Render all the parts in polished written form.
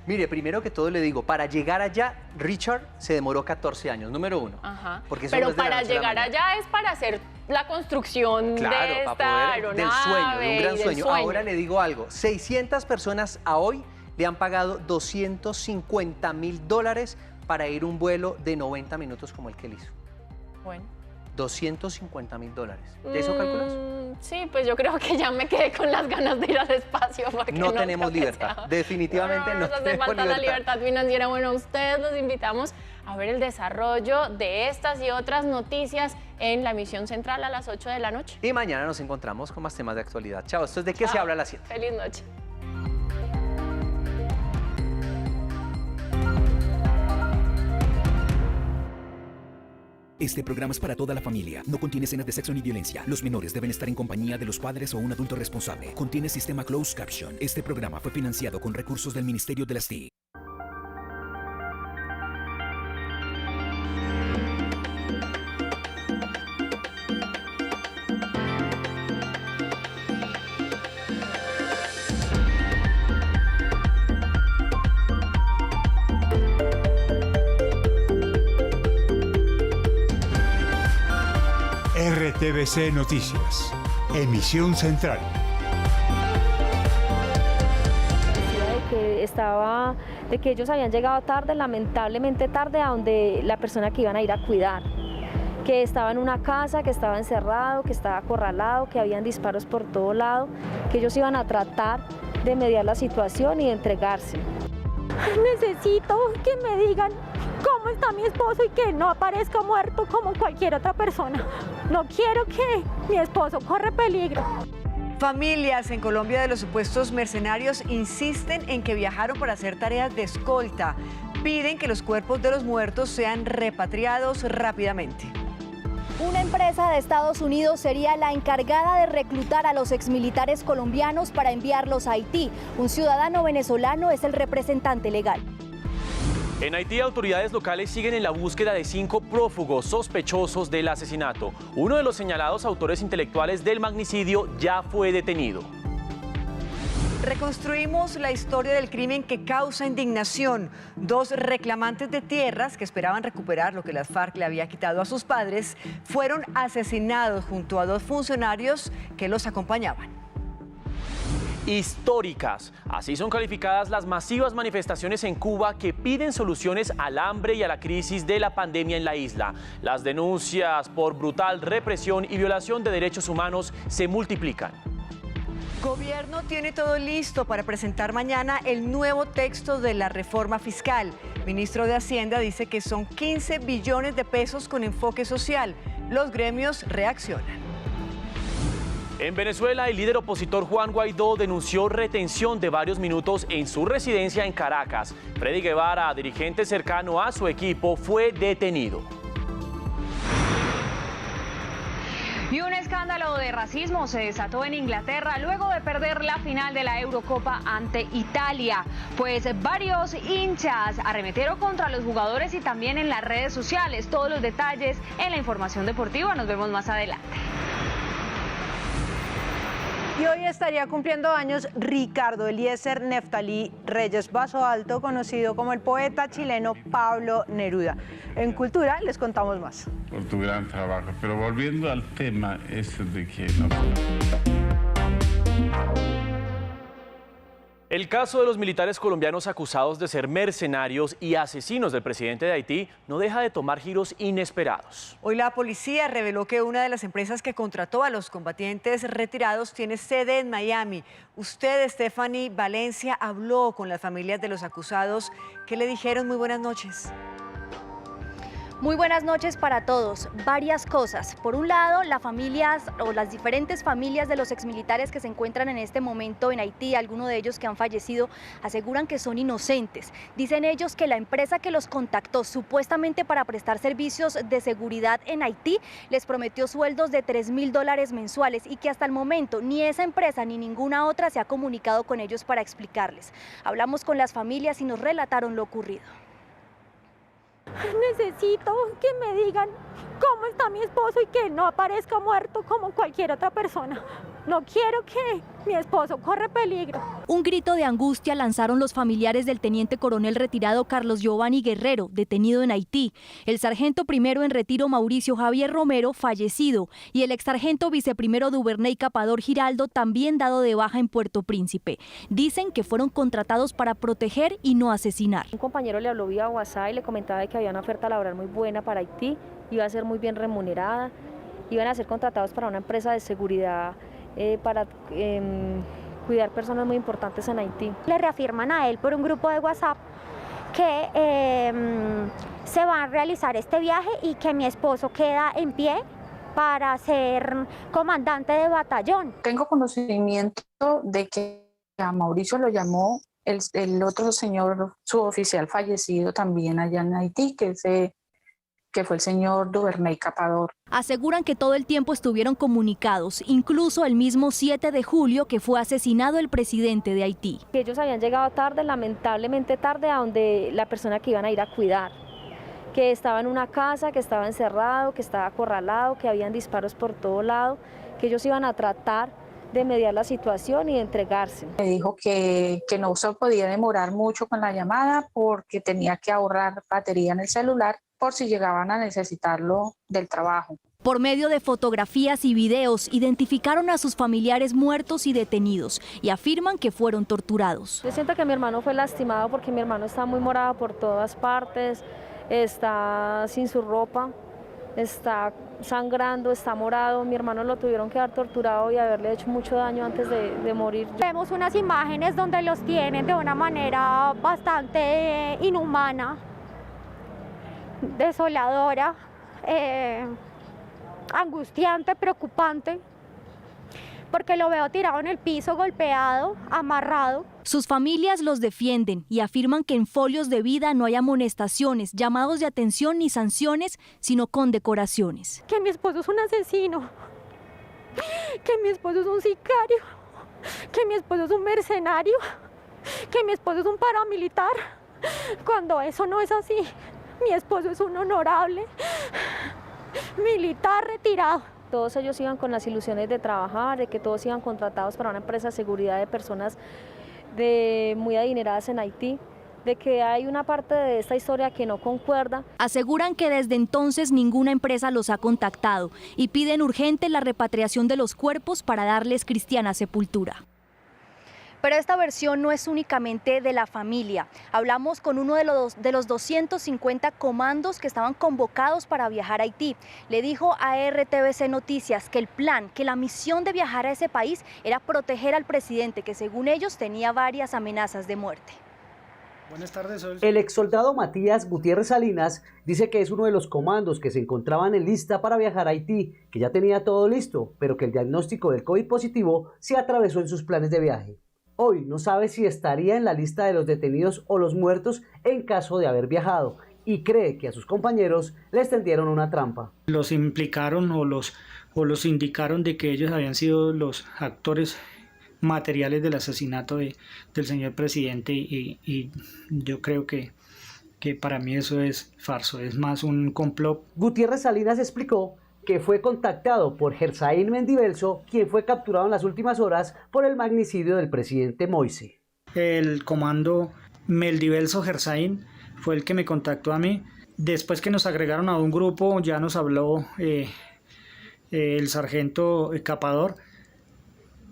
Mire, primero que todo le digo, para llegar allá, Richard se demoró 14 años, número uno. Ajá. Porque eso Pero no es de la para noche a la llegar mañana. allá es para hacer la construcción Claro, de esta para aeronave. del sueño, de un gran y del sueño. Ahora le digo algo, 600 personas a hoy le han pagado $250.000 para ir un vuelo de 90 minutos como el que él hizo. Bueno. $250.000. ¿De eso calculas? Sí, pues yo creo que ya me quedé con las ganas de ir al espacio. Porque No creo tenemos que libertad, sea- definitivamente no nos hace tenemos falta la libertad financiera. Bueno, ustedes los invitamos a ver el desarrollo de estas y otras noticias en la emisión central a las 8 de la noche. Y mañana nos encontramos con más temas de actualidad. Chao, ¿esto es de qué se Chao. habla a las 7? Feliz noche. Este programa es para toda la familia. No contiene escenas de sexo ni violencia. Los menores deben estar en compañía de los padres o un adulto responsable. Contiene sistema closed caption. Este programa fue financiado con recursos del Ministerio de las TIC. RTBC Noticias, emisión central. De que ellos habían llegado tarde, lamentablemente tarde, a donde la persona que iban a ir a cuidar, que estaba en una casa, que estaba encerrado, que estaba acorralado, que habían disparos por todo lado, que ellos iban a tratar de mediar la situación y de entregarse. Necesito que me digan cómo está mi esposo y que no aparezca muerto como cualquier otra persona. No quiero que mi esposo corra peligro. Familias en Colombia de los supuestos mercenarios insisten en que viajaron para hacer tareas de escolta. Piden que los cuerpos de los muertos sean repatriados rápidamente. Una empresa de Estados Unidos sería la encargada de reclutar a los exmilitares colombianos para enviarlos a Haití. Un ciudadano venezolano es el representante legal. En Haití, autoridades locales siguen en la búsqueda de 5 prófugos sospechosos del asesinato. Uno de los señalados autores intelectuales del magnicidio ya fue detenido. Reconstruimos la historia del crimen que causa indignación. 2 reclamantes de tierras que esperaban recuperar lo que las FARC le había quitado a sus padres fueron asesinados junto a 2 funcionarios que los acompañaban. Históricas. Así son calificadas las masivas manifestaciones en Cuba que piden soluciones al hambre y a la crisis de la pandemia en la isla. Las denuncias por brutal represión y violación de derechos humanos se multiplican. Gobierno tiene todo listo para presentar mañana el nuevo texto de la reforma fiscal. Ministro de Hacienda dice que son 15 billones de pesos con enfoque social. Los gremios reaccionan. En Venezuela, el líder opositor Juan Guaidó denunció retención de varios minutos en su residencia en Caracas. Freddy Guevara, dirigente cercano a su equipo, fue detenido. Y un escándalo de racismo se desató en Inglaterra luego de perder la final de la Eurocopa ante Italia. Pues varios hinchas arremetieron contra los jugadores y también en las redes sociales. Todos los detalles en la información deportiva. Nos vemos más adelante. Y hoy estaría cumpliendo años Ricardo Eliezer Neftalí Reyes Vaso Alto, conocido como el poeta chileno Pablo Neruda. En Cultura les contamos más. Por tu gran trabajo. Pero volviendo al tema ese de que no... El caso de los militares colombianos acusados de ser mercenarios y asesinos del presidente de Haití no deja de tomar giros inesperados. Hoy la policía reveló que una de las empresas que contrató a los combatientes retirados tiene sede en Miami. Usted, Stephanie Valencia, habló con las familias de los acusados. ¿Qué le dijeron? Muy buenas noches. Muy buenas noches para todos. Varias cosas. Por un lado, las diferentes familias de los exmilitares que se encuentran en este momento en Haití, algunos de ellos que han fallecido, aseguran que son inocentes. Dicen ellos que la empresa que los contactó supuestamente para prestar servicios de seguridad en Haití les prometió sueldos de $3.000 mensuales y que hasta el momento ni esa empresa ni ninguna otra se ha comunicado con ellos para explicarles. Hablamos con las familias y nos relataron lo ocurrido. Necesito que me digan cómo está mi esposo y que no aparezca muerto como cualquier otra persona. No quiero que mi esposo corra peligro. Un grito de angustia lanzaron los familiares del teniente coronel retirado Carlos Giovanni Guerrero, detenido en Haití, el sargento primero en retiro Mauricio Javier Romero, fallecido, y el exsargento viceprimero Duvernay Capador Giraldo, también dado de baja en Puerto Príncipe. Dicen que fueron contratados para proteger y no asesinar. Un compañero le habló vía WhatsApp y le comentaba que había una oferta laboral muy buena para Haití, iba a ser muy bien remunerada, iban a ser contratados para una empresa de seguridad para cuidar personas muy importantes en Haití. Le reafirman a él por un grupo de WhatsApp que se va a realizar este viaje y que mi esposo queda en pie para ser comandante de batallón. Tengo conocimiento de que a Mauricio lo llamó el otro señor suboficial fallecido también allá en Haití, que fue el señor Duvernay Capador. Aseguran que todo el tiempo estuvieron comunicados, incluso el mismo 7 de julio que fue asesinado el presidente de Haití. Ellos habían llegado tarde, lamentablemente tarde, a donde la persona que iban a ir a cuidar, que estaba en una casa, que estaba encerrado, que estaba acorralado, que habían disparos por todo lado, que ellos iban a tratar de mediar la situación y de entregarse. Me dijo que no se podía demorar mucho con la llamada porque tenía que ahorrar batería en el celular por si llegaban a necesitarlo del trabajo. Por medio de fotografías y videos, identificaron a sus familiares muertos y detenidos y afirman que fueron torturados. Yo siento que mi hermano fue lastimado porque mi hermano está muy morado por todas partes, está sin su ropa, está sangrando, está morado. Mi hermano lo tuvieron que haber torturado y haberle hecho mucho daño antes de morir. Vemos unas imágenes donde los tienen de una manera bastante inhumana, desoladora, angustiante, preocupante, porque lo veo tirado en el piso, golpeado, amarrado. Sus familias los defienden y afirman que en folios de vida no hay amonestaciones, llamados de atención ni sanciones, sino condecoraciones. Que mi esposo es un asesino, que mi esposo es un sicario, que mi esposo es un mercenario, que mi esposo es un paramilitar, cuando eso no es así. Mi esposo es un honorable militar retirado. Todos ellos iban con las ilusiones de trabajar, de que todos iban contratados para una empresa de seguridad de personas muy adineradas en Haití, de que hay una parte de esta historia que no concuerda. Aseguran que desde entonces ninguna empresa los ha contactado y piden urgente la repatriación de los cuerpos para darles cristiana sepultura. Pero esta versión no es únicamente de la familia. Hablamos con uno de los 250 comandos que estaban convocados para viajar a Haití. Le dijo a RTBC Noticias que el plan, que la misión de viajar a ese país era proteger al presidente, que según ellos tenía varias amenazas de muerte. Buenas tardes. El exsoldado Matías Gutiérrez Salinas dice que es uno de los comandos que se encontraban en lista para viajar a Haití, que ya tenía todo listo, pero que el diagnóstico del COVID positivo se atravesó en sus planes de viaje. Hoy no sabe si estaría en la lista de los detenidos o los muertos en caso de haber viajado y cree que a sus compañeros les tendieron una trampa. Los implicaron o los indicaron de que ellos habían sido los actores materiales del asesinato del señor presidente y yo creo que para mí eso es falso, es más un complot. Gutiérrez Salinas explicó que fue contactado por Gersaín Mendivelso, quien fue capturado en las últimas horas por el magnicidio del presidente Moise. El comando Mendivelso Gersaín fue el que me contactó a mí. Después que nos agregaron a un grupo, ya nos habló el sargento Capador,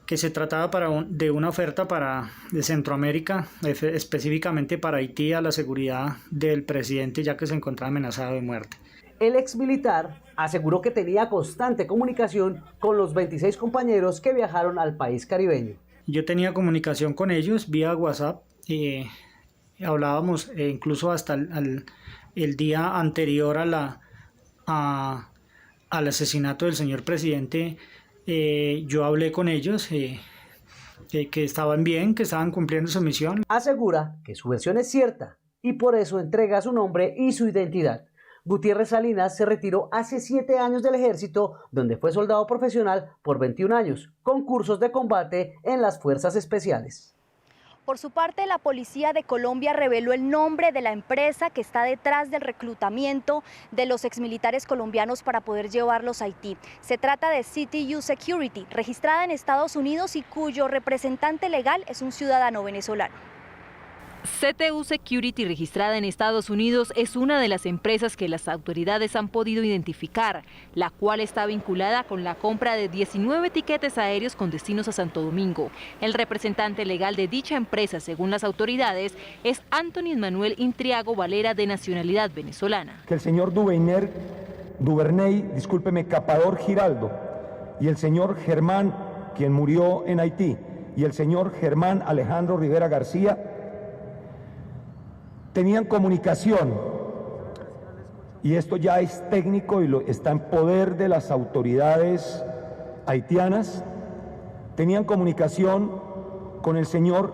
que se trataba de una oferta de Centroamérica, específicamente para Haití, a la seguridad del presidente, ya que se encontraba amenazado de muerte. El exmilitar aseguró que tenía constante comunicación con los 26 compañeros que viajaron al país caribeño. Yo tenía comunicación con ellos vía WhatsApp, hablábamos incluso hasta el día anterior al asesinato del señor presidente. Yo hablé con ellos, que estaban bien, que estaban cumpliendo su misión. Asegura que su versión es cierta y por eso entrega su nombre y su identidad. Gutiérrez Salinas se retiró hace 7 años del ejército, donde fue soldado profesional por 21 años, con cursos de combate en las fuerzas especiales. Por su parte, la Policía de Colombia reveló el nombre de la empresa que está detrás del reclutamiento de los exmilitares colombianos para poder llevarlos a Haití. Se trata de CTU Security, registrada en Estados Unidos y cuyo representante legal es un ciudadano venezolano. CTU Security, registrada en Estados Unidos, es una de las empresas que las autoridades han podido identificar, la cual está vinculada con la compra de 19 tiquetes aéreos con destinos a Santo Domingo. El representante legal de dicha empresa, según las autoridades, es Anthony Manuel Intriago Valera, de nacionalidad venezolana. Que el señor Duvernay, Capador Giraldo, y el señor Germán, quien murió en Haití, y el señor Germán Alejandro Rivera García, tenían comunicación, y esto ya es técnico y está en poder de las autoridades haitianas, tenían comunicación con el señor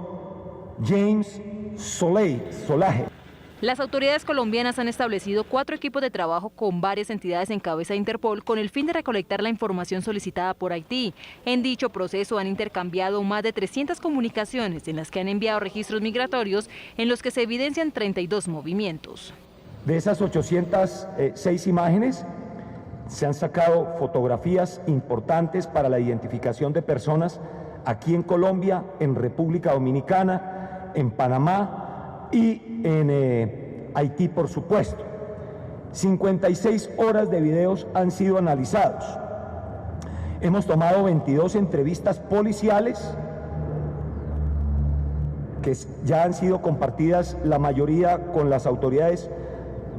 James Solaje. Las autoridades colombianas han establecido 4 equipos de trabajo con varias entidades en cabeza de Interpol con el fin de recolectar la información solicitada por Haití. En dicho proceso han intercambiado más de 300 comunicaciones en las que han enviado registros migratorios en los que se evidencian 32 movimientos. De esas 806 imágenes se han sacado fotografías importantes para la identificación de personas aquí en Colombia, en República Dominicana, en Panamá y en Haití, por supuesto. 56 horas de videos han sido analizados. Hemos tomado 22 entrevistas policiales que ya han sido compartidas, la mayoría con las autoridades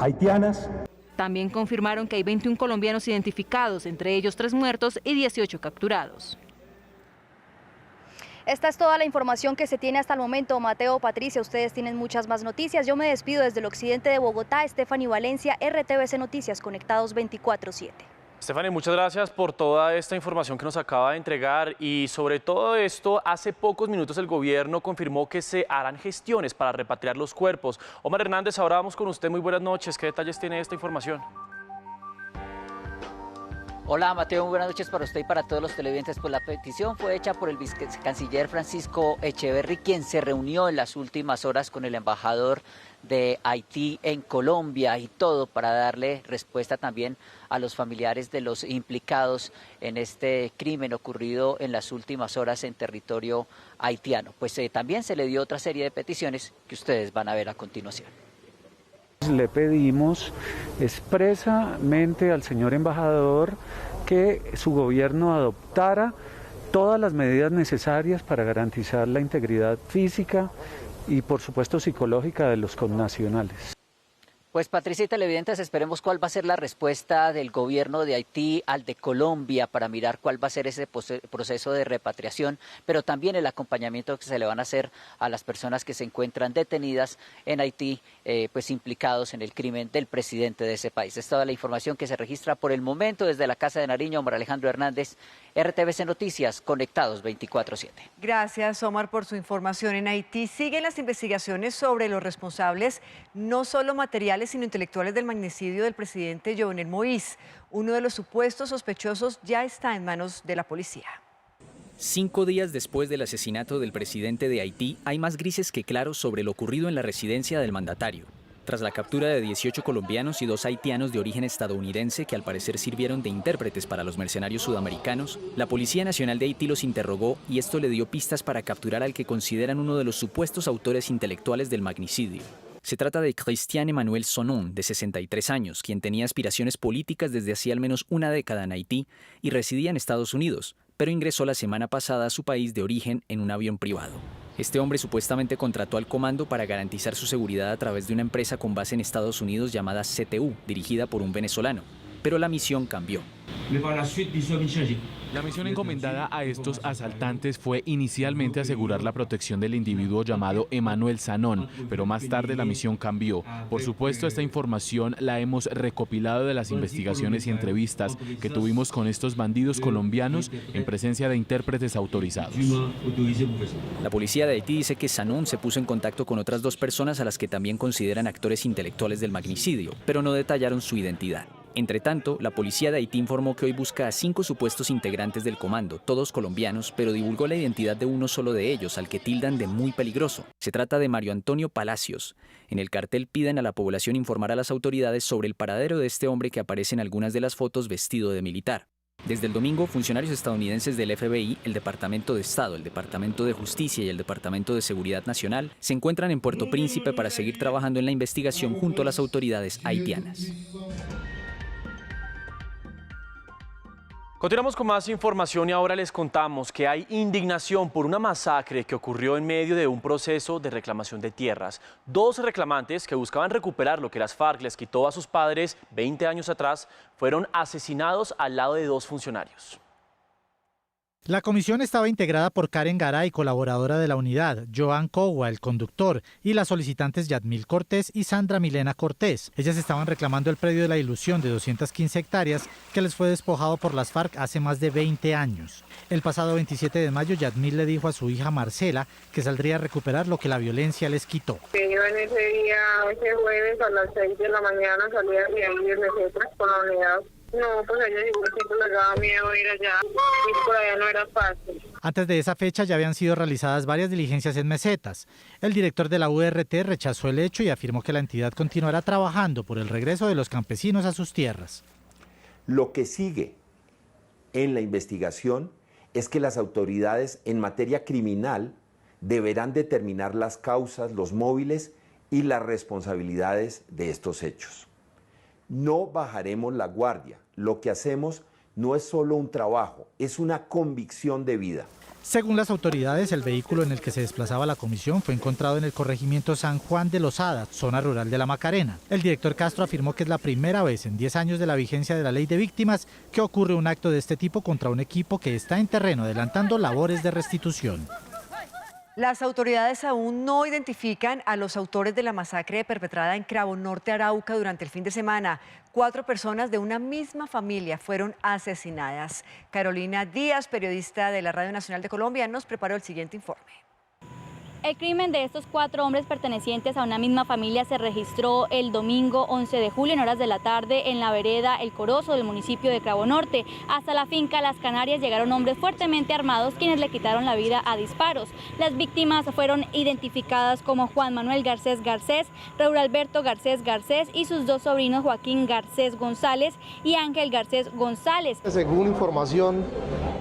haitianas. También confirmaron que hay 21 colombianos identificados, entre ellos 3 muertos y 18 capturados. Esta es toda la información que se tiene hasta el momento. Mateo, Patricia, ustedes tienen muchas más noticias. Yo me despido desde el occidente de Bogotá. Stephanie Valencia, RTVC Noticias, conectados 24/7. Stephanie, muchas gracias por toda esta información que nos acaba de entregar, y sobre todo esto, hace pocos minutos el gobierno confirmó que se harán gestiones para repatriar los cuerpos. Omar Hernández, ahora vamos con usted. Muy buenas noches. ¿Qué detalles tiene esta información? Hola Mateo, muy buenas noches para usted y para todos los televidentes. Pues la petición fue hecha por el vicecanciller Francisco Echeverry, quien se reunió en las últimas horas con el embajador de Haití en Colombia, y todo para darle respuesta también a los familiares de los implicados en este crimen ocurrido en las últimas horas en territorio haitiano. Pues también se le dio otra serie de peticiones que ustedes van a ver a continuación. Le pedimos expresamente al señor embajador que su gobierno adoptara todas las medidas necesarias para garantizar la integridad física y, por supuesto, psicológica de los connacionales. Pues Patricia y televidentes, esperemos cuál va a ser la respuesta del gobierno de Haití al de Colombia para mirar cuál va a ser ese proceso de repatriación, pero también el acompañamiento que se le van a hacer a las personas que se encuentran detenidas en Haití, pues implicados en el crimen del presidente de ese país. Es toda la información que se registra por el momento desde la Casa de Nariño. Omar Alejandro Hernández, RTVC Noticias, conectados 24/7. Gracias, Omar, por su información. En Haití siguen las investigaciones sobre los responsables, no solo materiales, sino intelectuales del magnicidio del presidente Jovenel Moïse. Uno de los supuestos sospechosos ya está en manos de la policía. 5 días después del asesinato del presidente de Haití, hay más grises que claros sobre lo ocurrido en la residencia del mandatario. Tras la captura de 18 colombianos y 2 haitianos de origen estadounidense que al parecer sirvieron de intérpretes para los mercenarios sudamericanos, la Policía Nacional de Haití los interrogó, y esto le dio pistas para capturar al que consideran uno de los supuestos autores intelectuales del magnicidio. Se trata de Christian Emmanuel Sonon, de 63 años, quien tenía aspiraciones políticas desde hacía al menos una década en Haití y residía en Estados Unidos, pero ingresó la semana pasada a su país de origen en un avión privado. Este hombre supuestamente contrató al comando para garantizar su seguridad a través de una empresa con base en Estados Unidos llamada CTU, dirigida por un venezolano. Pero la misión cambió. La misión encomendada a estos asaltantes fue inicialmente asegurar la protección del individuo llamado Emmanuel Sonon, pero más tarde la misión cambió. Por supuesto, esta información la hemos recopilado de las investigaciones y entrevistas que tuvimos con estos bandidos colombianos en presencia de intérpretes autorizados. La policía de Haití dice que Sonon se puso en contacto con otras 2 personas a las que también consideran actores intelectuales del magnicidio, pero no detallaron su identidad. Entre tanto, la policía de Haití informó que hoy busca a 5 supuestos integrantes del comando, todos colombianos, pero divulgó la identidad de uno solo de ellos, al que tildan de muy peligroso. Se trata de Mario Antonio Palacios. En el cartel piden a la población informar a las autoridades sobre el paradero de este hombre que aparece en algunas de las fotos vestido de militar. Desde el domingo, funcionarios estadounidenses del FBI, el Departamento de Estado, el Departamento de Justicia y el Departamento de Seguridad Nacional se encuentran en Puerto Príncipe para seguir trabajando en la investigación junto a las autoridades haitianas. Continuamos con más información y ahora les contamos que hay indignación por una masacre que ocurrió en medio de un proceso de reclamación de tierras. 2 reclamantes que buscaban recuperar lo que las FARC les quitó a sus padres 20 años atrás fueron asesinados al lado de 2 funcionarios. La comisión estaba integrada por Karen Garay, colaboradora de la unidad, Joan Cogua, el conductor, y las solicitantes Yadmil Cortés y Sandra Milena Cortés. Ellas estaban reclamando el predio de La Ilusión de 215 hectáreas que les fue despojado por las FARC hace más de 20 años. El pasado 27 de mayo, Yadmil le dijo a su hija Marcela que saldría a recuperar lo que la violencia les quitó. Yo en ese día, ese jueves a las 6 de la mañana salí a ir nosotras con la unidad. No, pues ella dijo que les daba miedo ir allá y por allá no era fácil. Antes de esa fecha ya habían sido realizadas varias diligencias en mesetas. El director de la URT rechazó el hecho y afirmó que la entidad continuará trabajando por el regreso de los campesinos a sus tierras. Lo que sigue en la investigación es que las autoridades en materia criminal deberán determinar las causas, los móviles y las responsabilidades de estos hechos. No bajaremos la guardia. Lo que hacemos no es solo un trabajo, es una convicción de vida. Según las autoridades, el vehículo en el que se desplazaba la comisión fue encontrado en el corregimiento San Juan de Losada, zona rural de La Macarena. El director Castro afirmó que es la primera vez en 10 años de la vigencia de la ley de víctimas que ocurre un acto de este tipo contra un equipo que está en terreno adelantando labores de restitución. Las autoridades aún no identifican a los autores de la masacre perpetrada en Cravo Norte, Arauca, durante el fin de semana. 4 personas de una misma familia fueron asesinadas. Carolina Díaz, periodista de la Radio Nacional de Colombia, nos preparó el siguiente informe. El crimen de estos 4 hombres pertenecientes a una misma familia se registró el domingo 11 de julio en horas de la tarde en la vereda El Corozo del municipio de Cravo Norte. Hasta la finca Las Canarias llegaron hombres fuertemente armados quienes le quitaron la vida a disparos. Las víctimas fueron identificadas como Juan Manuel Garcés Garcés, Raúl Alberto Garcés Garcés y sus 2 sobrinos Joaquín Garcés González y Ángel Garcés González. Según información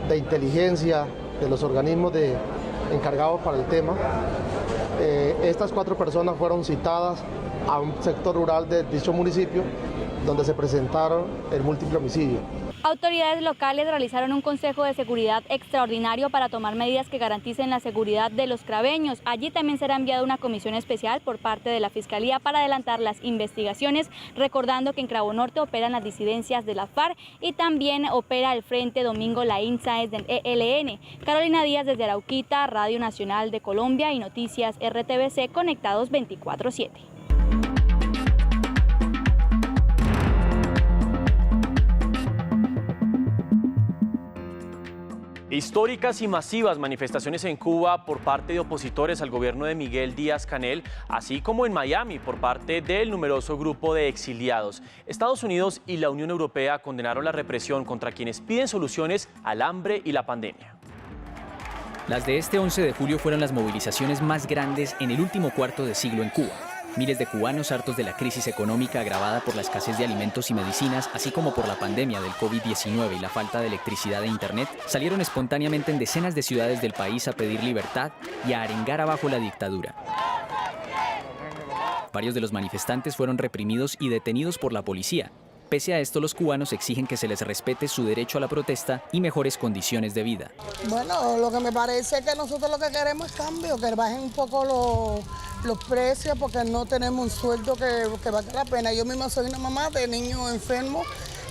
de inteligencia de los organismos encargados para el tema, estas 4 personas fueron citadas a un sector rural de dicho municipio donde se presentaron el múltiple homicidio. Autoridades locales realizaron un consejo de seguridad extraordinario para tomar medidas que garanticen la seguridad de los craveños. Allí también será enviada una comisión especial por parte de la Fiscalía para adelantar las investigaciones, recordando que en Cravo Norte operan las disidencias de la FARC y también opera el Frente Domingo La Insa del ELN. Carolina Díaz desde Arauquita, Radio Nacional de Colombia y Noticias RTBC, conectados 24/7. Históricas y masivas manifestaciones en Cuba por parte de opositores al gobierno de Miguel Díaz-Canel, así como en Miami por parte del numeroso grupo de exiliados. Estados Unidos y la Unión Europea condenaron la represión contra quienes piden soluciones al hambre y la pandemia. Las de este 11 de julio fueron las movilizaciones más grandes en el último cuarto de siglo en Cuba. Miles de cubanos, hartos de la crisis económica agravada por la escasez de alimentos y medicinas, así como por la pandemia del COVID-19 y la falta de electricidad e internet, salieron espontáneamente en decenas de ciudades del país a pedir libertad y a arengar abajo la dictadura. Varios de los manifestantes fueron reprimidos y detenidos por la policía. Pese a esto, los cubanos exigen que se les respete su derecho a la protesta y mejores condiciones de vida. Bueno, lo que me parece es que nosotros lo que queremos es cambio, que bajen un poco los precios, porque no tenemos un sueldo que valga la pena. Yo misma soy una mamá de niños enfermos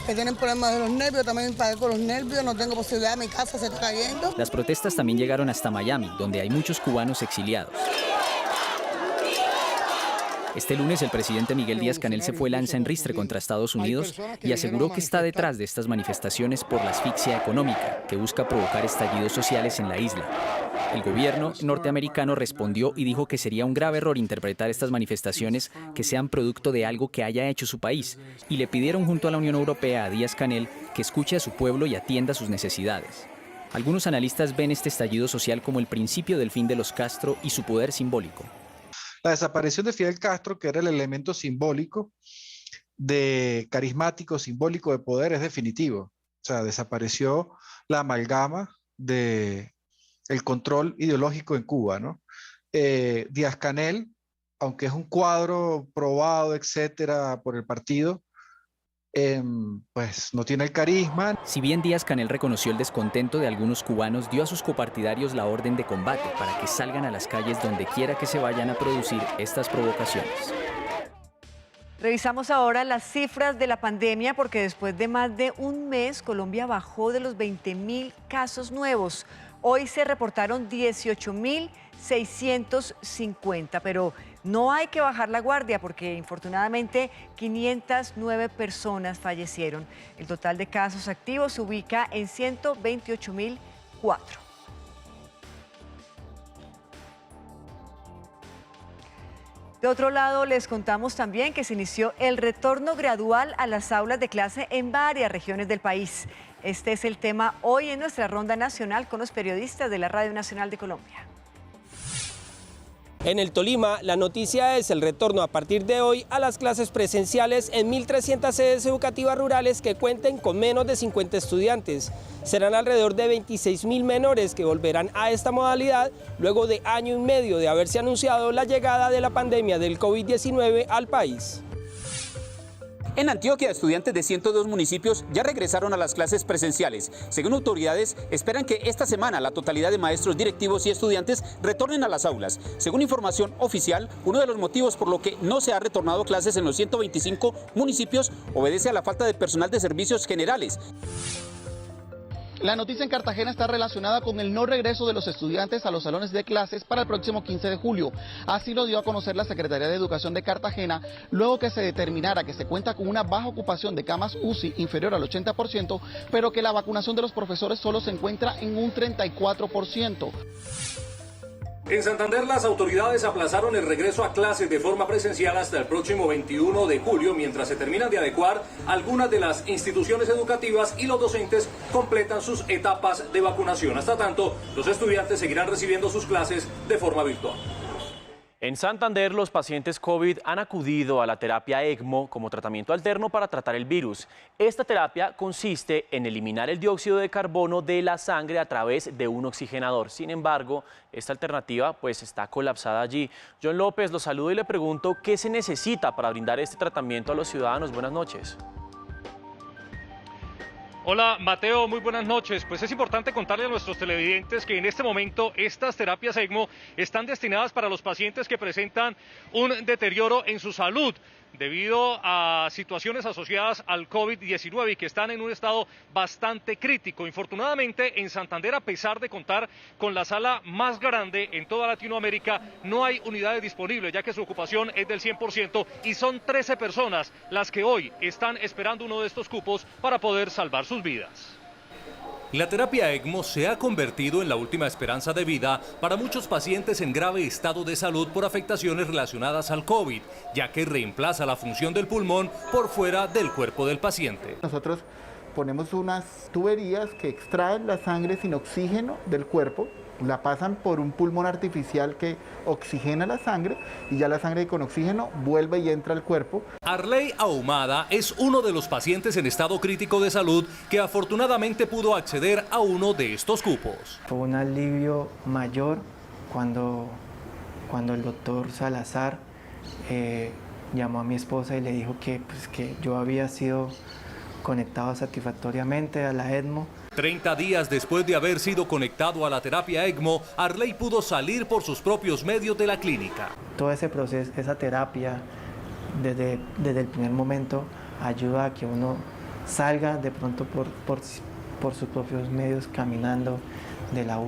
que tienen problemas de los nervios, también padezco los nervios, no tengo posibilidad, mi casa se está cayendo. Las protestas también llegaron hasta Miami, donde hay muchos cubanos exiliados. Este lunes el presidente Miguel Díaz-Canel se fue lanza en ristre contra Estados Unidos y aseguró que está detrás de estas manifestaciones por la asfixia económica que busca provocar estallidos sociales en la isla. El gobierno norteamericano respondió y dijo que sería un grave error interpretar estas manifestaciones que sean producto de algo que haya hecho su país, y le pidieron junto a la Unión Europea a Díaz-Canel que escuche a su pueblo y atienda sus necesidades. Algunos analistas ven este estallido social como el principio del fin de los Castro y su poder simbólico. La desaparición de Fidel Castro, que era el elemento simbólico, carismático, simbólico de poder, es definitivo. O sea, desapareció la amalgama del control ideológico en Cuba, ¿no? Díaz-Canel, aunque es un cuadro probado, etcétera, por el partido, pues no tiene el carisma. Si bien Díaz-Canel reconoció el descontento de algunos cubanos, dio a sus copartidarios la orden de combate para que salgan a las calles donde quiera que se vayan a producir estas provocaciones. Revisamos ahora las cifras de la pandemia porque después de más de un mes Colombia bajó de los 20.000 casos nuevos. Hoy se reportaron 18.650, pero no hay que bajar la guardia porque infortunadamente 509 personas fallecieron. El total de casos activos se ubica en 128.004. De otro lado, les contamos también que se inició el retorno gradual a las aulas de clase en varias regiones del país. Este es el tema hoy en nuestra ronda nacional con los periodistas de la Radio Nacional de Colombia. En el Tolima, la noticia es el retorno a partir de hoy a las clases presenciales en 1.300 sedes educativas rurales que cuenten con menos de 50 estudiantes. Serán alrededor de 26.000 menores que volverán a esta modalidad luego de año y medio de haberse anunciado la llegada de la pandemia del COVID-19 al país. En Antioquia, estudiantes de 102 municipios ya regresaron a las clases presenciales. Según autoridades, esperan que esta semana la totalidad de maestros, directivos y estudiantes retornen a las aulas. Según información oficial, uno de los motivos por lo que no se ha retornado clases en los 125 municipios obedece a la falta de personal de servicios generales. La noticia en Cartagena está relacionada con el no regreso de los estudiantes a los salones de clases para el próximo 15 de julio. Así lo dio a conocer la Secretaría de Educación de Cartagena, luego que se determinara que se cuenta con una baja ocupación de camas UCI inferior al 80%, pero que la vacunación de los profesores solo se encuentra en un 34%. En Santander, las autoridades aplazaron el regreso a clases de forma presencial hasta el próximo 21 de julio, mientras se terminan de adecuar algunas de las instituciones educativas y los docentes completan sus etapas de vacunación. Hasta tanto, los estudiantes seguirán recibiendo sus clases de forma virtual. En Santander, los pacientes COVID han acudido a la terapia ECMO como tratamiento alterno para tratar el virus. Esta terapia consiste en eliminar el dióxido de carbono de la sangre a través de un oxigenador. Sin embargo, esta alternativa pues está colapsada allí. John López, lo saludo y le pregunto qué se necesita para brindar este tratamiento a los ciudadanos. Buenas noches. Hola Mateo, muy buenas noches. Pues es importante contarle a nuestros televidentes que en este momento estas terapias ECMO están destinadas para los pacientes que presentan un deterioro en su salud debido a situaciones asociadas al COVID-19 y que están en un estado bastante crítico. Infortunadamente, en Santander, a pesar de contar con la sala más grande en toda Latinoamérica, no hay unidades disponibles, ya que su ocupación es del 100% y son 13 personas las que hoy están esperando uno de estos cupos para poder salvar sus vidas. La terapia ECMO se ha convertido en la última esperanza de vida para muchos pacientes en grave estado de salud por afectaciones relacionadas al COVID, ya que reemplaza la función del pulmón por fuera del cuerpo del paciente. Nosotros ponemos unas tuberías que extraen la sangre sin oxígeno del cuerpo, la pasan por un pulmón artificial que oxigena la sangre y ya la sangre con oxígeno vuelve y entra al cuerpo. Arley Ahumada es uno de los pacientes en estado crítico de salud que afortunadamente pudo acceder a uno de estos cupos. Fue un alivio mayor cuando el doctor Salazar llamó a mi esposa y le dijo que yo había sido conectado satisfactoriamente a la ECMO. 30 días después de haber sido conectado a la terapia ECMO, Arley pudo salir por sus propios medios de la clínica. Todo ese proceso, esa terapia, desde el primer momento, ayuda a que uno salga de pronto por sus propios medios caminando de la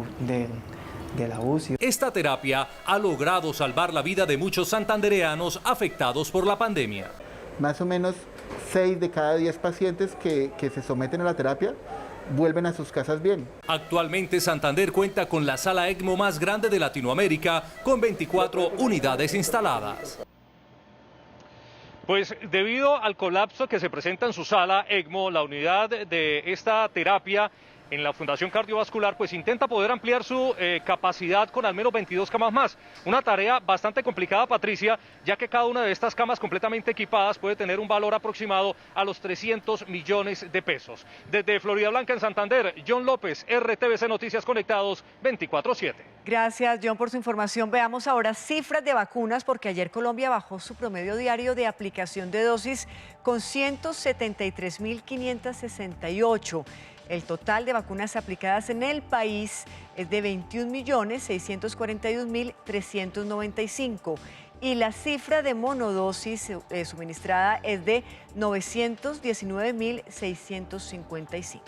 UCI. Esta terapia ha logrado salvar la vida de muchos santandereanos afectados por la pandemia. Más o menos 6 de cada 10 pacientes que se someten a la terapia vuelven a sus casas bien. Actualmente Santander cuenta con la sala ECMO más grande de Latinoamérica, con 24 unidades instaladas. Pues debido al colapso que se presenta en su sala ECMO, la unidad de esta terapia en la Fundación Cardiovascular pues intenta poder ampliar su capacidad con al menos 22 camas más. Una tarea bastante complicada, Patricia, ya que cada una de estas camas completamente equipadas puede tener un valor aproximado a los 300 millones de pesos. Desde Florida Blanca en Santander, John López, RTVC Noticias Conectados 24/7. Gracias, John, por su información. Veamos ahora cifras de vacunas, porque ayer Colombia bajó su promedio diario de aplicación de dosis con 173.568. El total de vacunas aplicadas en el país es de 21.641.395 y la cifra de monodosis suministrada es de 919.655.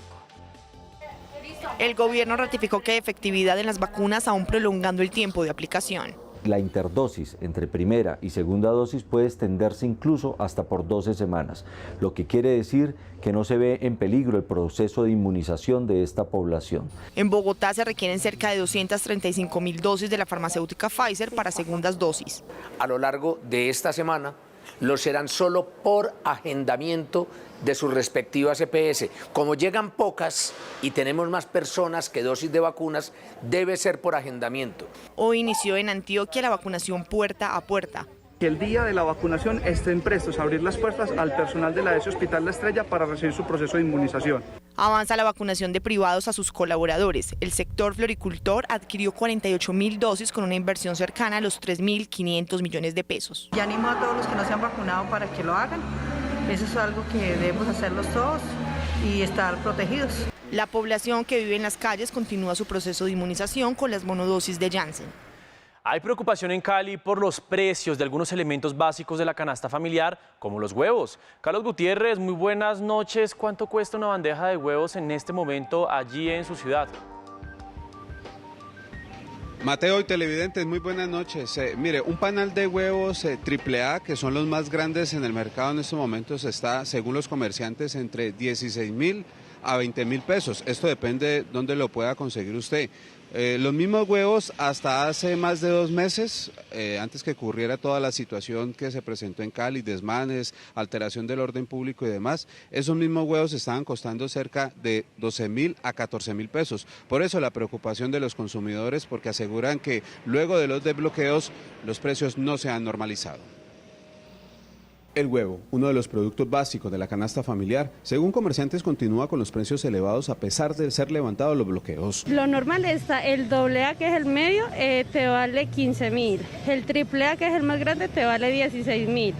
El gobierno ratificó que hay efectividad en las vacunas, aún prolongando el tiempo de aplicación. La interdosis entre primera y segunda dosis puede extenderse incluso hasta por 12 semanas, lo que quiere decir que no se ve en peligro el proceso de inmunización de esta población. En Bogotá se requieren cerca de 235.000 dosis de la farmacéutica Pfizer para segundas dosis. A lo largo de esta semana lo serán solo por agendamiento de sus respectivas EPS. Como llegan pocas y tenemos más personas que dosis de vacunas, debe ser por agendamiento. Hoy inició en Antioquia la vacunación puerta a puerta. Que el día de la vacunación estén prestos a abrir las puertas al personal de la ESE Hospital La Estrella para recibir su proceso de inmunización. Avanza la vacunación de privados a sus colaboradores. El sector floricultor adquirió 48.000 dosis con una inversión cercana a los 3.500 millones de pesos. Y animo a todos los que no se han vacunado para que lo hagan. Eso es algo que debemos hacerlos todos y estar protegidos. La población que vive en las calles continúa su proceso de inmunización con las monodosis de Janssen. Hay preocupación en Cali por los precios de algunos elementos básicos de la canasta familiar, como los huevos. Carlos Gutiérrez, muy buenas noches. ¿Cuánto cuesta una bandeja de huevos en este momento allí en su ciudad? Mateo y televidentes, muy buenas noches. Mire, un panal de huevos AAA, que son los más grandes en el mercado en estos momentos, está, según los comerciantes, entre 16.000 a 20.000 pesos. Esto depende de dónde lo pueda conseguir usted. Los mismos huevos hasta hace más de 2 meses, antes que ocurriera toda la situación que se presentó en Cali, desmanes, alteración del orden público y demás, esos mismos huevos estaban costando cerca de 12.000 a 14.000 pesos. Por eso la preocupación de los consumidores, porque aseguran que luego de los desbloqueos los precios no se han normalizado. El huevo, uno de los productos básicos de la canasta familiar, según comerciantes continúa con los precios elevados a pesar de ser levantados los bloqueos. Lo normal está el AA, que es el medio, te vale 15.000. El AAA, que es el más grande, te vale 16.000.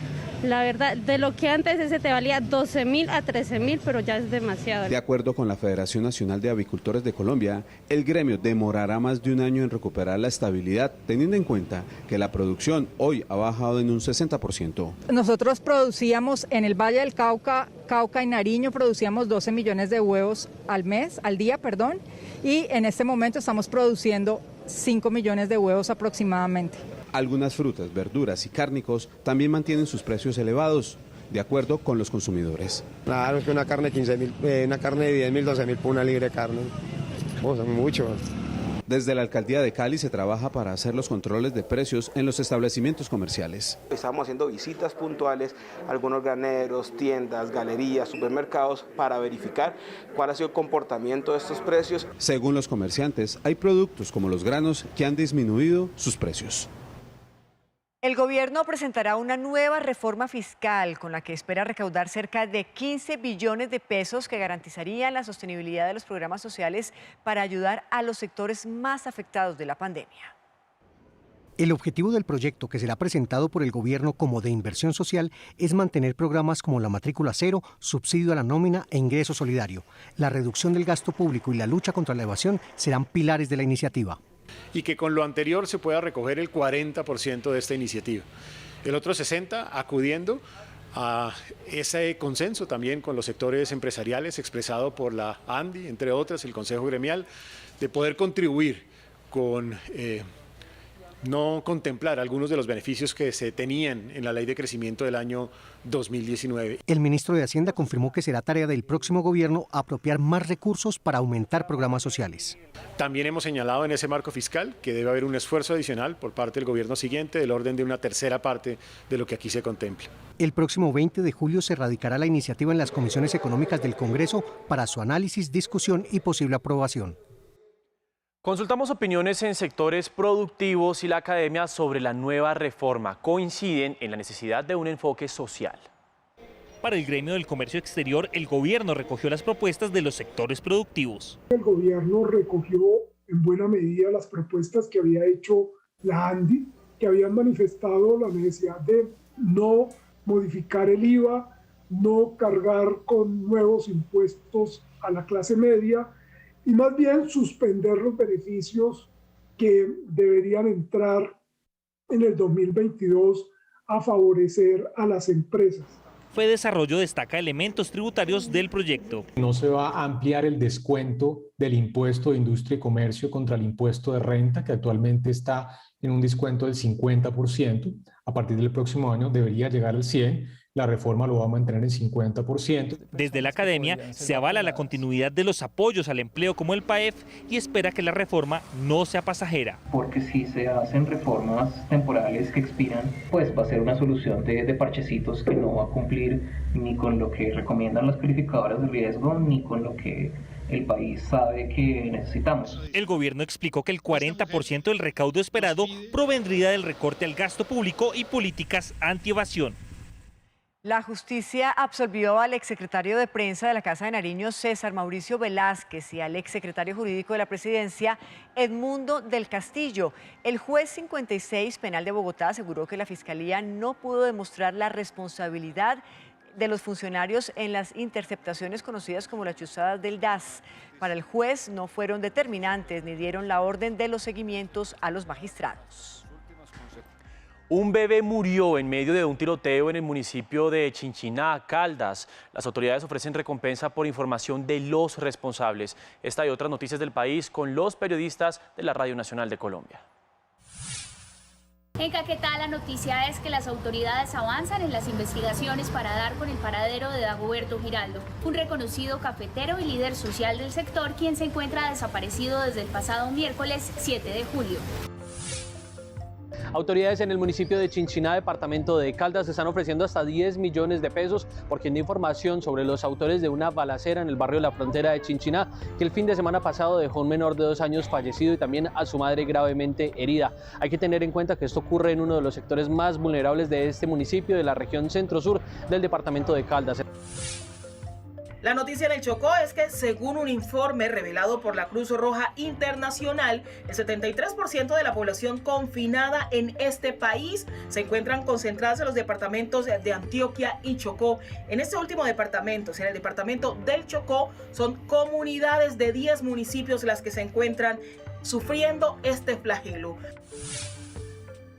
La verdad, de lo que antes ese te valía 12.000 a 13.000, pero ya es demasiado. De acuerdo con la Federación Nacional de Avicultores de Colombia, el gremio demorará más de un año en recuperar la estabilidad, teniendo en cuenta que la producción hoy ha bajado en un 60%. Nosotros producíamos en el Valle del Cauca y Nariño, producíamos 12 millones de huevos al día, y en este momento estamos produciendo 5 millones de huevos aproximadamente. Algunas frutas, verduras y cárnicos también mantienen sus precios elevados, de acuerdo con los consumidores. Claro, es que una carne de 10.000, $12.000 por una libra de carne, mucho. Desde la Alcaldía de Cali se trabaja para hacer los controles de precios en los establecimientos comerciales. Estamos haciendo visitas puntuales a algunos graneros, tiendas, galerías, supermercados para verificar cuál ha sido el comportamiento de estos precios. Según los comerciantes, hay productos como los granos que han disminuido sus precios. El gobierno presentará una nueva reforma fiscal con la que espera recaudar cerca de 15 billones de pesos que garantizarían la sostenibilidad de los programas sociales para ayudar a los sectores más afectados de la pandemia. El objetivo del proyecto, que será presentado por el gobierno como de inversión social, es mantener programas como la matrícula cero, subsidio a la nómina e ingreso solidario. La reducción del gasto público y la lucha contra la evasión serán pilares de la iniciativa. Y que con lo anterior se pueda recoger el 40% de esta iniciativa. El otro 60% acudiendo a ese consenso también con los sectores empresariales expresado por la ANDI, entre otras, el Consejo Gremial, de poder contribuir con no contemplar algunos de los beneficios que se tenían en la Ley de Crecimiento del año 2019. El ministro de Hacienda confirmó que será tarea del próximo gobierno apropiar más recursos para aumentar programas sociales. También hemos señalado en ese marco fiscal que debe haber un esfuerzo adicional por parte del gobierno siguiente del orden de una tercera parte de lo que aquí se contempla. El próximo 20 de julio se radicará la iniciativa en las comisiones económicas del Congreso para su análisis, discusión y posible aprobación. Consultamos opiniones en sectores productivos y la academia sobre la nueva reforma. Coinciden en la necesidad de un enfoque social. Para el gremio del comercio exterior, el gobierno recogió las propuestas de los sectores productivos. El gobierno recogió en buena medida las propuestas que había hecho la ANDI, que habían manifestado la necesidad de no modificar el IVA, no cargar con nuevos impuestos a la clase media, y más bien suspender los beneficios que deberían entrar en el 2022 a favorecer a las empresas. Fedesarrollo destaca elementos tributarios del proyecto. No se va a ampliar el descuento del impuesto de industria y comercio contra el impuesto de renta, que actualmente está en un descuento del 50%. A partir del próximo año debería llegar al 100%. La reforma lo va a mantener en 50%. Desde la academia se avala la continuidad de los apoyos al empleo como el PAEF y espera que la reforma no sea pasajera. Porque si se hacen reformas temporales que expiran, pues va a ser una solución de parchecitos que no va a cumplir ni con lo que recomiendan las calificadoras de riesgo, ni con lo que el país sabe que necesitamos. El gobierno explicó que el 40% del recaudo esperado provendría del recorte al gasto público y políticas antievasión. La justicia absolvió al exsecretario de prensa de la Casa de Nariño, César Mauricio Velázquez, y al exsecretario jurídico de la presidencia, Edmundo del Castillo. El juez 56 penal de Bogotá aseguró que la fiscalía no pudo demostrar la responsabilidad de los funcionarios en las interceptaciones conocidas como las chuzadas del DAS. Para el juez no fueron determinantes ni dieron la orden de los seguimientos a los magistrados. Un bebé murió en medio de un tiroteo en el municipio de Chinchiná, Caldas. Las autoridades ofrecen recompensa por información de los responsables. Esta y otras noticias del país con los periodistas de la Radio Nacional de Colombia. En Caquetá, la noticia es que las autoridades avanzan en las investigaciones para dar con el paradero de Dagoberto Giraldo, un reconocido cafetero y líder social del sector, quien se encuentra desaparecido desde el pasado miércoles 7 de julio. Autoridades en el municipio de Chinchiná, departamento de Caldas, están ofreciendo hasta 10 millones de pesos por quien dé información sobre los autores de una balacera en el barrio La Frontera de Chinchiná, que el fin de semana pasado dejó un menor de 2 años fallecido y también a su madre gravemente herida. Hay que tener en cuenta que esto ocurre en uno de los sectores más vulnerables de este municipio, de la región centro-sur del departamento de Caldas. La noticia en el Chocó es que, según un informe revelado por la Cruz Roja Internacional, el 73% de la población confinada en este país se encuentran concentradas en los departamentos de Antioquia y Chocó. En este último departamento, en el departamento del Chocó, son comunidades de 10 municipios las que se encuentran sufriendo este flagelo.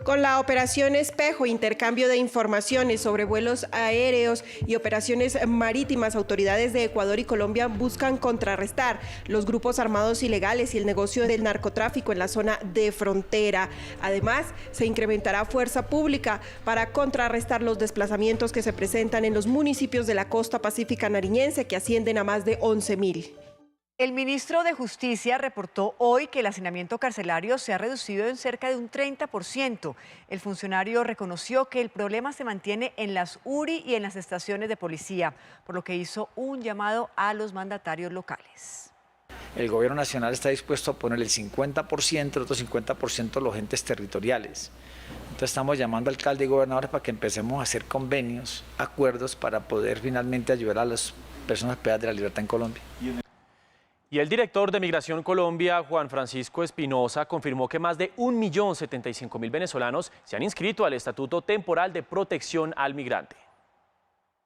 Con la operación Espejo, intercambio de informaciones sobre vuelos aéreos y operaciones marítimas, autoridades de Ecuador y Colombia buscan contrarrestar los grupos armados ilegales y el negocio del narcotráfico en la zona de frontera. Además, se incrementará fuerza pública para contrarrestar los desplazamientos que se presentan en los municipios de la costa pacífica nariñense, que ascienden a más de 11.000. El ministro de Justicia reportó hoy que el hacinamiento carcelario se ha reducido en cerca de un 30%. El funcionario reconoció que el problema se mantiene en las URI y en las estaciones de policía, por lo que hizo un llamado a los mandatarios locales. El gobierno nacional está dispuesto a poner el 50%, el otro 50% los entes territoriales. Entonces estamos llamando a alcaldes y gobernadores para que empecemos a hacer convenios, acuerdos para poder finalmente ayudar a las personas privadas de la libertad en Colombia. Y el director de Migración Colombia, Juan Francisco Espinosa, confirmó que más de 1.075.000 venezolanos se han inscrito al Estatuto Temporal de Protección al Migrante.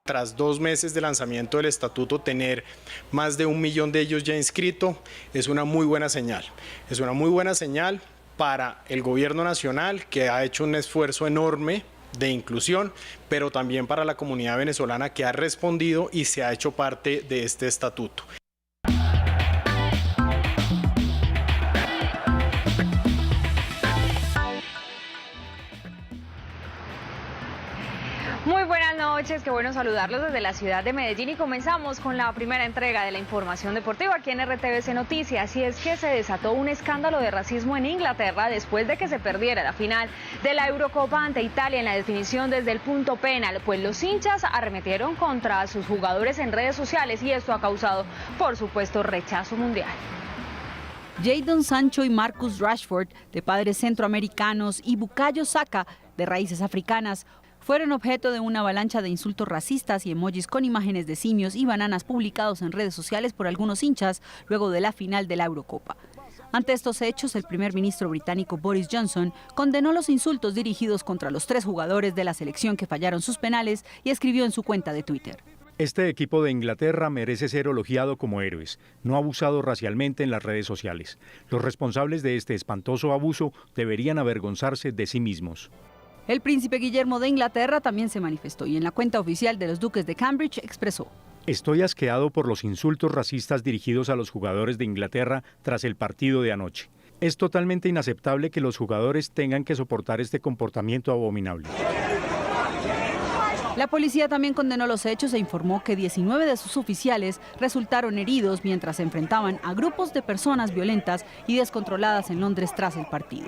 Tras 2 meses de lanzamiento del estatuto, tener más de 1 millón de ellos ya inscritos es una muy buena señal. Es una muy buena señal para el gobierno nacional, que ha hecho un esfuerzo enorme de inclusión, pero también para la comunidad venezolana, que ha respondido y se ha hecho parte de este estatuto. Muy buenas noches, qué bueno saludarlos desde la ciudad de Medellín y comenzamos con la primera entrega de la información deportiva aquí en RTVC Noticias. Y es que se desató un escándalo de racismo en Inglaterra después de que se perdiera la final de la Eurocopa ante Italia en la definición desde el punto penal, pues los hinchas arremetieron contra sus jugadores en redes sociales y esto ha causado, por supuesto, rechazo mundial. Jadon Sancho y Marcus Rashford, de padres centroamericanos, y Bukayo Saka, de raíces africanas, fueron objeto de una avalancha de insultos racistas y emojis con imágenes de simios y bananas publicados en redes sociales por algunos hinchas luego de la final de la Eurocopa. Ante estos hechos, el primer ministro británico Boris Johnson condenó los insultos dirigidos contra los 3 jugadores de la selección que fallaron sus penales y escribió en su cuenta de Twitter: Este equipo de Inglaterra merece ser elogiado como héroes, no abusado racialmente en las redes sociales. Los responsables de este espantoso abuso deberían avergonzarse de sí mismos. El príncipe Guillermo de Inglaterra también se manifestó y en la cuenta oficial de los duques de Cambridge expresó: Estoy asqueado por los insultos racistas dirigidos a los jugadores de Inglaterra tras el partido de anoche. Es totalmente inaceptable que los jugadores tengan que soportar este comportamiento abominable. La policía también condenó los hechos e informó que 19 de sus oficiales resultaron heridos mientras se enfrentaban a grupos de personas violentas y descontroladas en Londres tras el partido.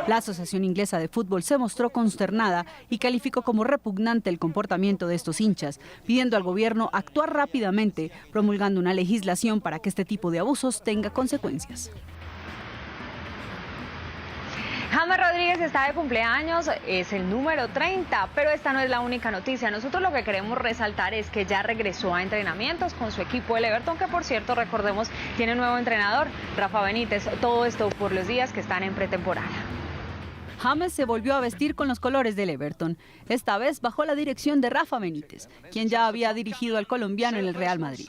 La Asociación Inglesa de Fútbol se mostró consternada y calificó como repugnante el comportamiento de estos hinchas, pidiendo al gobierno actuar rápidamente, promulgando una legislación para que este tipo de abusos tenga consecuencias. James Rodríguez está de cumpleaños, es el número 30, pero esta no es la única noticia. Nosotros lo que queremos resaltar es que ya regresó a entrenamientos con su equipo el Everton, que por cierto, recordemos, tiene nuevo entrenador, Rafa Benítez. Todo esto por los días que están en pretemporada. James se volvió a vestir con los colores del Everton, esta vez bajo la dirección de Rafa Benítez, quien ya había dirigido al colombiano en el Real Madrid.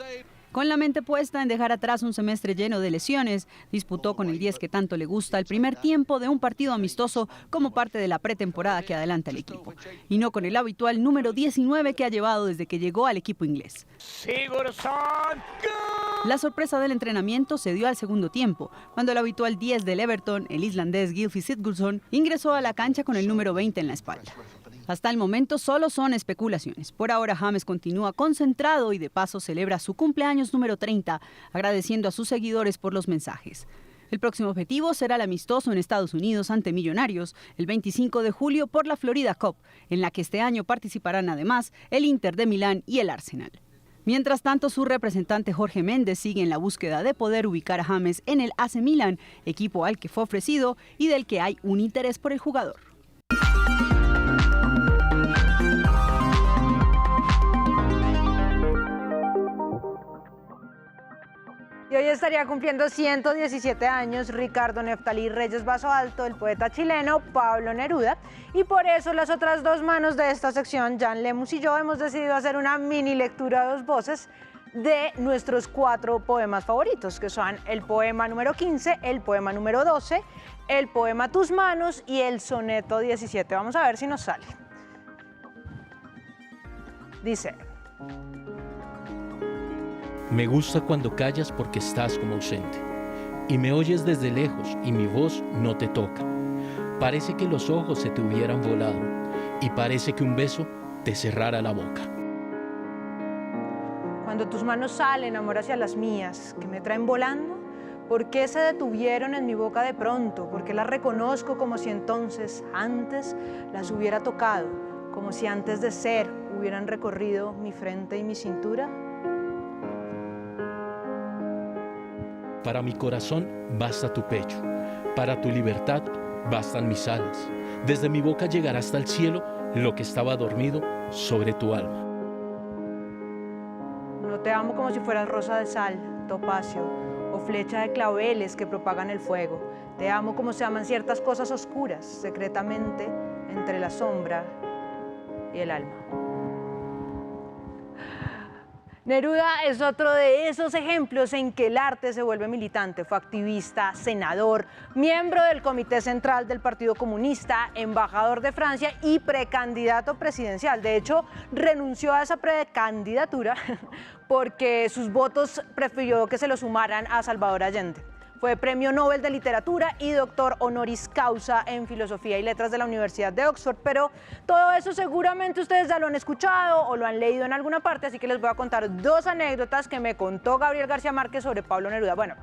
Con la mente puesta en dejar atrás un semestre lleno de lesiones, disputó con el 10 que tanto le gusta el primer tiempo de un partido amistoso como parte de la pretemporada que adelanta el equipo, y no con el habitual número 19 que ha llevado desde que llegó al equipo inglés. La sorpresa del entrenamiento se dio al segundo tiempo, cuando el habitual 10 del Everton, el islandés Gylfi Sigurdsson, ingresó a la cancha con el número 20 en la espalda. Hasta el momento solo son especulaciones. Por ahora James continúa concentrado y de paso celebra su cumpleaños número 30, agradeciendo a sus seguidores por los mensajes. El próximo objetivo será el amistoso en Estados Unidos ante Millonarios, el 25 de julio por la Florida Cup, en la que este año participarán además el Inter de Milán y el Arsenal. Mientras tanto, su representante Jorge Méndez sigue en la búsqueda de poder ubicar a James en el AC Milan, equipo al que fue ofrecido y del que hay un interés por el jugador. Y hoy estaría cumpliendo 117 años Ricardo Neftalí Reyes Basoalto, el poeta chileno Pablo Neruda, y por eso las otras 2 manos de esta sección, Jan Lemus y yo, hemos decidido hacer una mini lectura a 2 voces de nuestros 4 poemas favoritos, que son el poema número 15, el poema número 12, el poema Tus manos y el soneto 17. Vamos a ver si nos sale. Dice: Me gusta cuando callas porque estás como ausente, y me oyes desde lejos y mi voz no te toca. Parece que los ojos se te hubieran volado, y parece que un beso te cerrara la boca. Cuando tus manos salen, amor, hacia las mías, que me traen volando, ¿por qué se detuvieron en mi boca de pronto? ¿Por qué las reconozco como si entonces, antes, las hubiera tocado? Como si antes de ser hubieran recorrido mi frente y mi cintura. Para mi corazón basta tu pecho, para tu libertad bastan mis alas. Desde mi boca llegará hasta el cielo lo que estaba dormido sobre tu alma. No te amo como si fueras rosa de sal, topacio o flecha de claveles que propagan el fuego. Te amo como se aman ciertas cosas oscuras, secretamente entre la sombra y el alma. Neruda es otro de esos ejemplos en que el arte se vuelve militante. Fue activista, senador, miembro del Comité Central del Partido Comunista, embajador de Francia y precandidato presidencial. De hecho, renunció a esa precandidatura porque sus votos prefirió que se lo sumaran a Salvador Allende. Fue Premio Nobel de Literatura y doctor honoris causa en Filosofía y Letras de la Universidad de Oxford, pero todo eso seguramente ustedes ya lo han escuchado o lo han leído en alguna parte, así que les voy a contar dos anécdotas que me contó Gabriel García Márquez sobre Pablo Neruda. Bueno,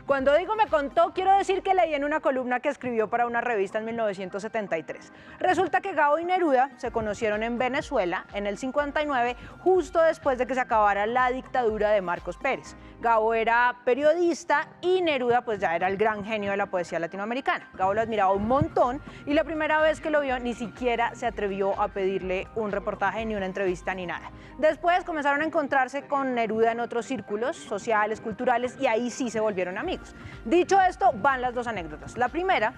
cuando digo me contó, quiero decir que leí en una columna que escribió para una revista en 1973. Resulta que Gabo y Neruda se conocieron en Venezuela en el 59, justo después de que se acabara la dictadura de Marcos Pérez. Gabo era periodista y Neruda pues ya era el gran genio de la poesía latinoamericana. Gabo lo admiraba un montón y la primera vez que lo vio ni siquiera se atrevió a pedirle un reportaje, ni una entrevista, ni nada. Después comenzaron a encontrarse con Neruda en otros círculos sociales, culturales, y ahí sí se volvieron amigos. Dicho esto, van las dos anécdotas. La primera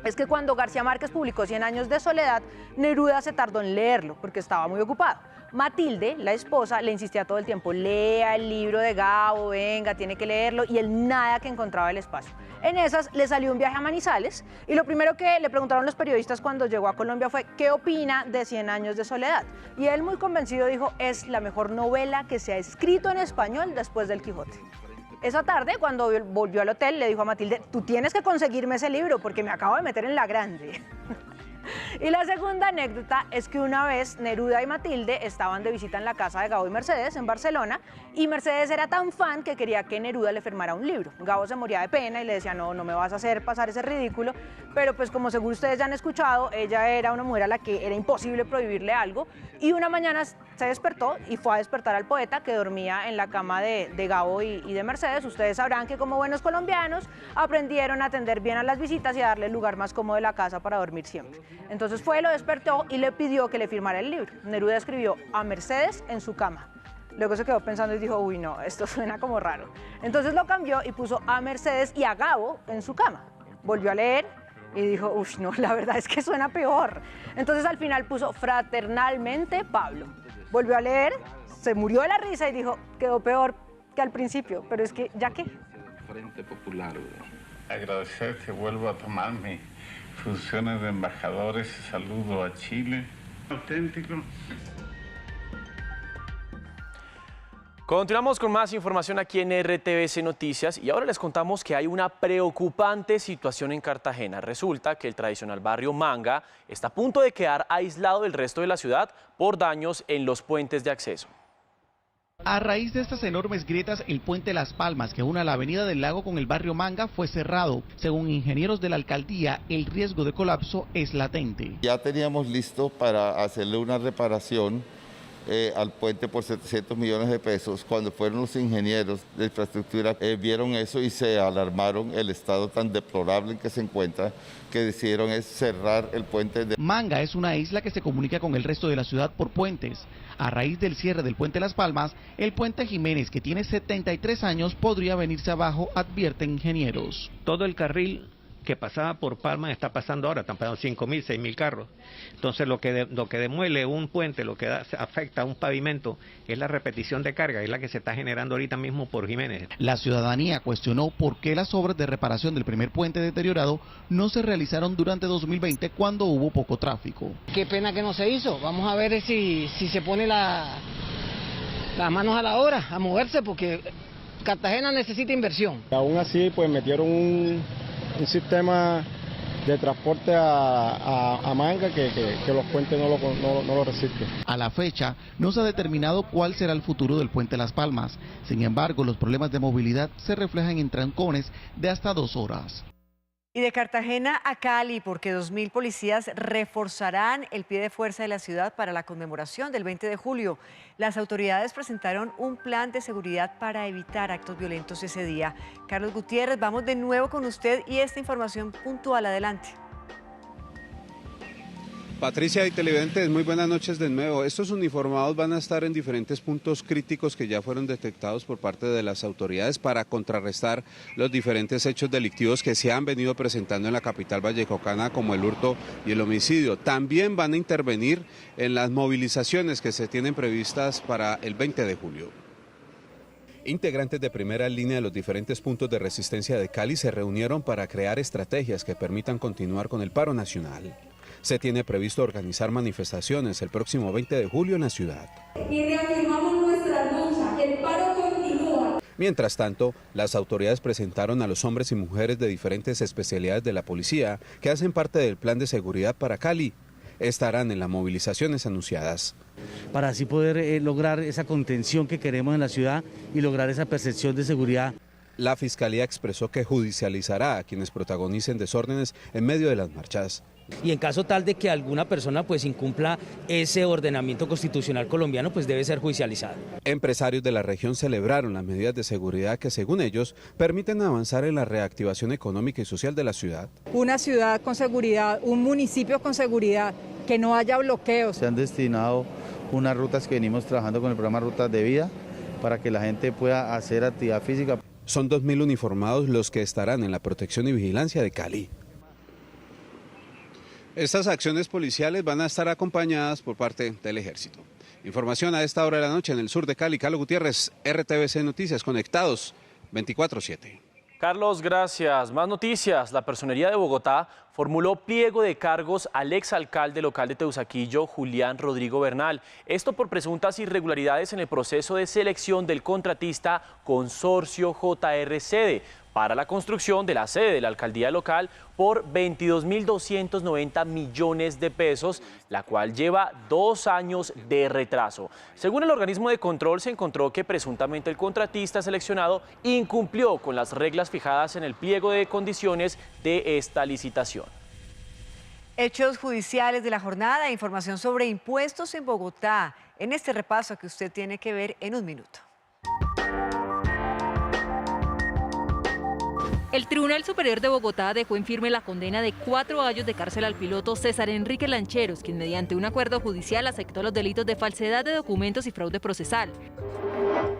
es que cuando García Márquez publicó 100 años de soledad, Neruda se tardó en leerlo porque estaba muy ocupado. Matilde, la esposa, le insistía todo el tiempo: lea el libro de Gabo, venga, tiene que leerlo, y él nada que encontraba el espacio. En esas le salió un viaje a Manizales y lo primero que le preguntaron los periodistas cuando llegó a Colombia fue ¿qué opina de 100 años de soledad? Y él, muy convencido, dijo: es la mejor novela que se ha escrito en español después del Quijote. Esa tarde, cuando volvió al hotel, le dijo a Matilde: tú tienes que conseguirme ese libro porque me acabo de meter en la grande. Y la segunda anécdota es que una vez Neruda y Matilde estaban de visita en la casa de Gabo y Mercedes en Barcelona, y Mercedes era tan fan que quería que Neruda le firmara un libro. Gabo se moría de pena y le decía: no me vas a hacer pasar ese ridículo, pero pues como seguro ustedes ya han escuchado, ella era una mujer a la que era imposible prohibirle algo, y una mañana se despertó y fue a despertar al poeta que dormía en la cama de Gabo y de Mercedes. Ustedes sabrán que como buenos colombianos aprendieron a atender bien a las visitas y a darle el lugar más cómodo de la casa para dormir siempre. Entonces fue, lo despertó y le pidió que le firmara el libro. Neruda escribió a Mercedes en su cama. Luego se quedó pensando y dijo: uy, no, esto suena como raro. Entonces lo cambió y puso a Mercedes y a Gabo en su cama. Volvió a leer y dijo: uff, no, la verdad es que suena peor. Entonces al final puso fraternalmente Pablo. Volvió a leer, se murió de la risa y dijo: quedó peor que al principio, pero es que ¿ya qué? Frente Popular. Agradecer que vuelvo a tomar mis funciones de embajadores. Saludo a Chile. Auténtico. Continuamos con más información aquí en RTVC Noticias y ahora les contamos que hay una preocupante situación en Cartagena. Resulta que el tradicional barrio Manga está a punto de quedar aislado del resto de la ciudad por daños en los puentes de acceso. A raíz de estas enormes grietas, el puente Las Palmas, que une la avenida del Lago con el barrio Manga, fue cerrado. Según ingenieros de la alcaldía, el riesgo de colapso es latente. Ya teníamos listo para hacerle una reparación al puente por 700 millones de pesos. Cuando fueron los ingenieros de infraestructura, vieron eso y se alarmaron el estado tan deplorable en que se encuentra, que decidieron cerrar el puente. Manga es una isla que se comunica con el resto de la ciudad por puentes. A raíz del cierre del puente Las Palmas, el puente Jiménez, que tiene 73 años, podría venirse abajo, advierten ingenieros. Todo el carril que pasaba por Palma está pasando ahora, están pasando 5.000, 6.000 carros. Entonces lo que demuele un puente, lo que afecta a un pavimento, es la repetición de carga, es la que se está generando ahorita mismo por Jiménez. La ciudadanía cuestionó por qué las obras de reparación del primer puente deteriorado no se realizaron durante 2020 cuando hubo poco tráfico. Qué pena que no se hizo. Vamos a ver si se pone las manos a la obra, a moverse, porque Cartagena necesita inversión. Aún así, pues metieron un sistema de transporte a Manga que los puentes no lo resisten. A la fecha no se ha determinado cuál será el futuro del puente Las Palmas. Sin embargo, los problemas de movilidad se reflejan en trancones de hasta 2 horas. Y de Cartagena a Cali, porque 2.000 policías reforzarán el pie de fuerza de la ciudad para la conmemoración del 20 de julio. Las autoridades presentaron un plan de seguridad para evitar actos violentos ese día. Carlos Gutiérrez, vamos de nuevo con usted y esta información puntual. Adelante. Patricia y televidentes, muy buenas noches de nuevo. Estos uniformados van a estar en diferentes puntos críticos que ya fueron detectados por parte de las autoridades para contrarrestar los diferentes hechos delictivos que se han venido presentando en la capital vallecaucana, como el hurto y el homicidio. También van a intervenir en las movilizaciones que se tienen previstas para el 20 de julio. Integrantes de primera línea de los diferentes puntos de resistencia de Cali se reunieron para crear estrategias que permitan continuar con el paro nacional. Se tiene previsto organizar manifestaciones el próximo 20 de julio en la ciudad. Y reafirmamos nuestra lucha, el paro continúa. Mientras tanto, las autoridades presentaron a los hombres y mujeres de diferentes especialidades de la policía que hacen parte del plan de seguridad para Cali. Estarán en las movilizaciones anunciadas. Para así poder lograr esa contención que queremos en la ciudad y lograr esa percepción de seguridad. La Fiscalía expresó que judicializará a quienes protagonicen desórdenes en medio de las marchas. Y en caso tal de que alguna persona pues incumpla ese ordenamiento constitucional colombiano, pues debe ser judicializado. Empresarios de la región celebraron las medidas de seguridad que, según ellos, permiten avanzar en la reactivación económica y social de la ciudad. Una ciudad con seguridad, un municipio con seguridad, que no haya bloqueos. Se han destinado unas rutas que venimos trabajando con el programa Rutas de Vida para que la gente pueda hacer actividad física. Son 2.000 uniformados los que estarán en la protección y vigilancia de Cali. Estas acciones policiales van a estar acompañadas por parte del Ejército. Información a esta hora de la noche en el sur de Cali. Carlos Gutiérrez, RTVC Noticias, conectados 24/7. Carlos, gracias. Más noticias. La Personería de Bogotá formuló pliego de cargos al exalcalde local de Teusaquillo, Julián Rodrigo Bernal. Esto por presuntas irregularidades en el proceso de selección del contratista Consorcio JR-Sede para la construcción de la sede de la alcaldía local por 22.290 millones de pesos, la cual lleva 2 años de retraso. Según el organismo de control, se encontró que presuntamente el contratista seleccionado incumplió con las reglas fijadas en el pliego de condiciones de esta licitación. Hechos judiciales de la jornada, información sobre impuestos en Bogotá, en este repaso que usted tiene que ver en un minuto. El Tribunal Superior de Bogotá dejó en firme la condena de 4 años de cárcel al piloto César Enrique Lancheros, quien mediante un acuerdo judicial aceptó los delitos de falsedad de documentos y fraude procesal.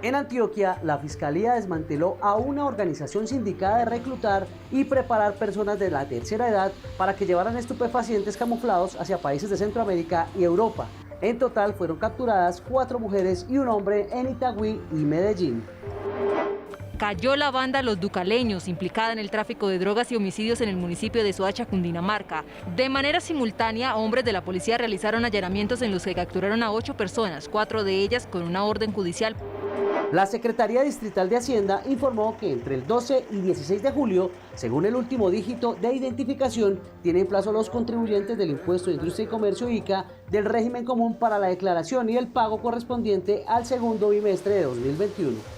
En Antioquia, la Fiscalía desmanteló a una organización sindicada de reclutar y preparar personas de la tercera edad para que llevaran estupefacientes camuflados hacia países de Centroamérica y Europa. En total fueron capturadas 4 mujeres y un hombre en Itagüí y Medellín. Cayó la banda Los Ducaleños, implicada en el tráfico de drogas y homicidios en el municipio de Soacha, Cundinamarca. De manera simultánea, hombres de la policía realizaron allanamientos en los que capturaron a 8 personas, 4 de ellas con una orden judicial. La Secretaría Distrital de Hacienda informó que entre el 12 y 16 de julio, según el último dígito de identificación, tienen plazo los contribuyentes del Impuesto de Industria y Comercio ICA del régimen común para la declaración y el pago correspondiente al segundo bimestre de 2021.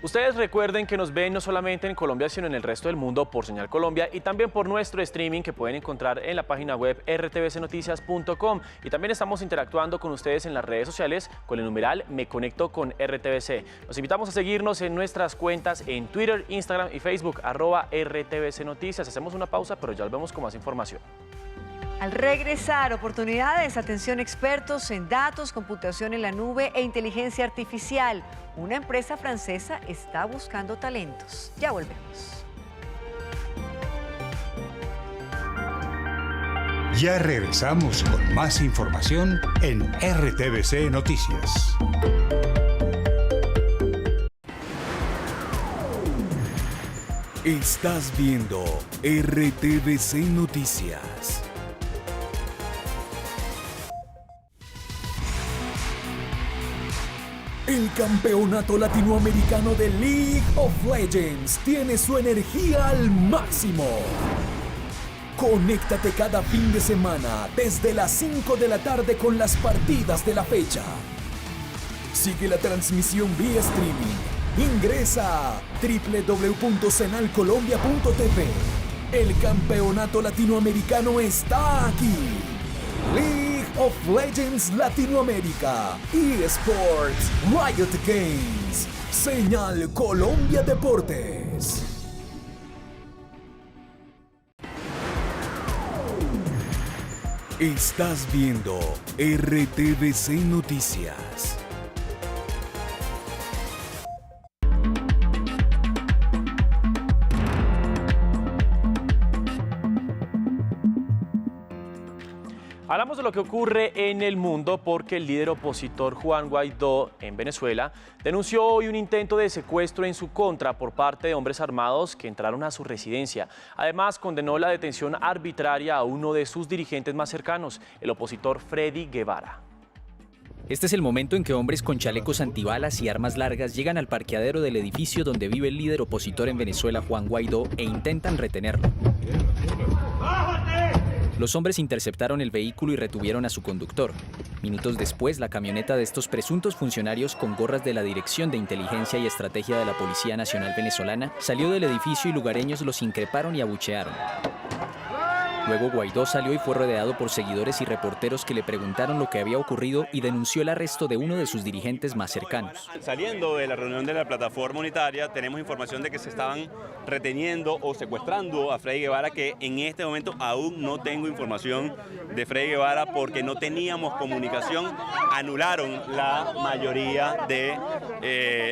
Ustedes recuerden que nos ven no solamente en Colombia, sino en el resto del mundo por Señal Colombia y también por nuestro streaming que pueden encontrar en la página web rtvcnoticias.com. Y también estamos interactuando con ustedes en las redes sociales con el numeral Me Conecto con RTVC. Los invitamos a seguirnos en nuestras cuentas en Twitter, Instagram y Facebook, @RTVC Noticias. Hacemos una pausa, pero ya volvemos con más información. Al regresar, oportunidades, atención expertos en datos, computación en la nube e inteligencia artificial. Una empresa francesa está buscando talentos. Ya volvemos. Ya regresamos con más información en RTVC Noticias. Estás viendo RTVC Noticias. El campeonato latinoamericano de League of Legends tiene su energía al máximo. Conéctate cada fin de semana desde las 5 de la tarde con las partidas de la fecha. Sigue la transmisión vía streaming. Ingresa a www.senalcolombia.tv. El campeonato latinoamericano está aquí. League of Legends Latinoamérica, eSports, Riot Games, Señal Colombia Deportes. Estás viendo RTVC Noticias. Hablamos de lo que ocurre en el mundo porque el líder opositor Juan Guaidó en Venezuela denunció hoy un intento de secuestro en su contra por parte de hombres armados que entraron a su residencia. Además, condenó la detención arbitraria a uno de sus dirigentes más cercanos, el opositor Freddy Guevara. Este es el momento en que hombres con chalecos antibalas y armas largas llegan al parqueadero del edificio donde vive el líder opositor en Venezuela, Juan Guaidó, e intentan retenerlo. Los hombres interceptaron el vehículo y retuvieron a su conductor. Minutos después, la camioneta de estos presuntos funcionarios con gorras de la Dirección de Inteligencia y Estrategia de la Policía Nacional Venezolana salió del edificio y lugareños los increparon y abuchearon. Luego Guaidó salió y fue rodeado por seguidores y reporteros que le preguntaron lo que había ocurrido y denunció el arresto de uno de sus dirigentes más cercanos. Saliendo de la reunión de la plataforma unitaria, tenemos información de que se estaban reteniendo o secuestrando a Freddy Guevara, que en este momento aún no tengo información de Freddy Guevara porque no teníamos comunicación. Anularon la mayoría de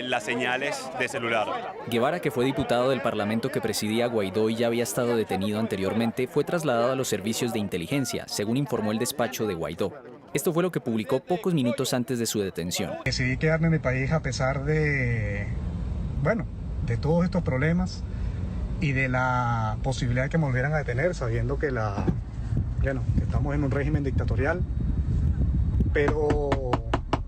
las señales de celular. Guevara, que fue diputado del Parlamento que presidía Guaidó y ya había estado detenido anteriormente, fue trasladado a los servicios de inteligencia, según informó el despacho de Guaidó. Esto fue lo que publicó pocos minutos antes de su detención. Decidí quedarme en mi país a pesar de todos estos problemas y de la posibilidad de que me volvieran a detener, sabiendo que estamos en un régimen dictatorial, pero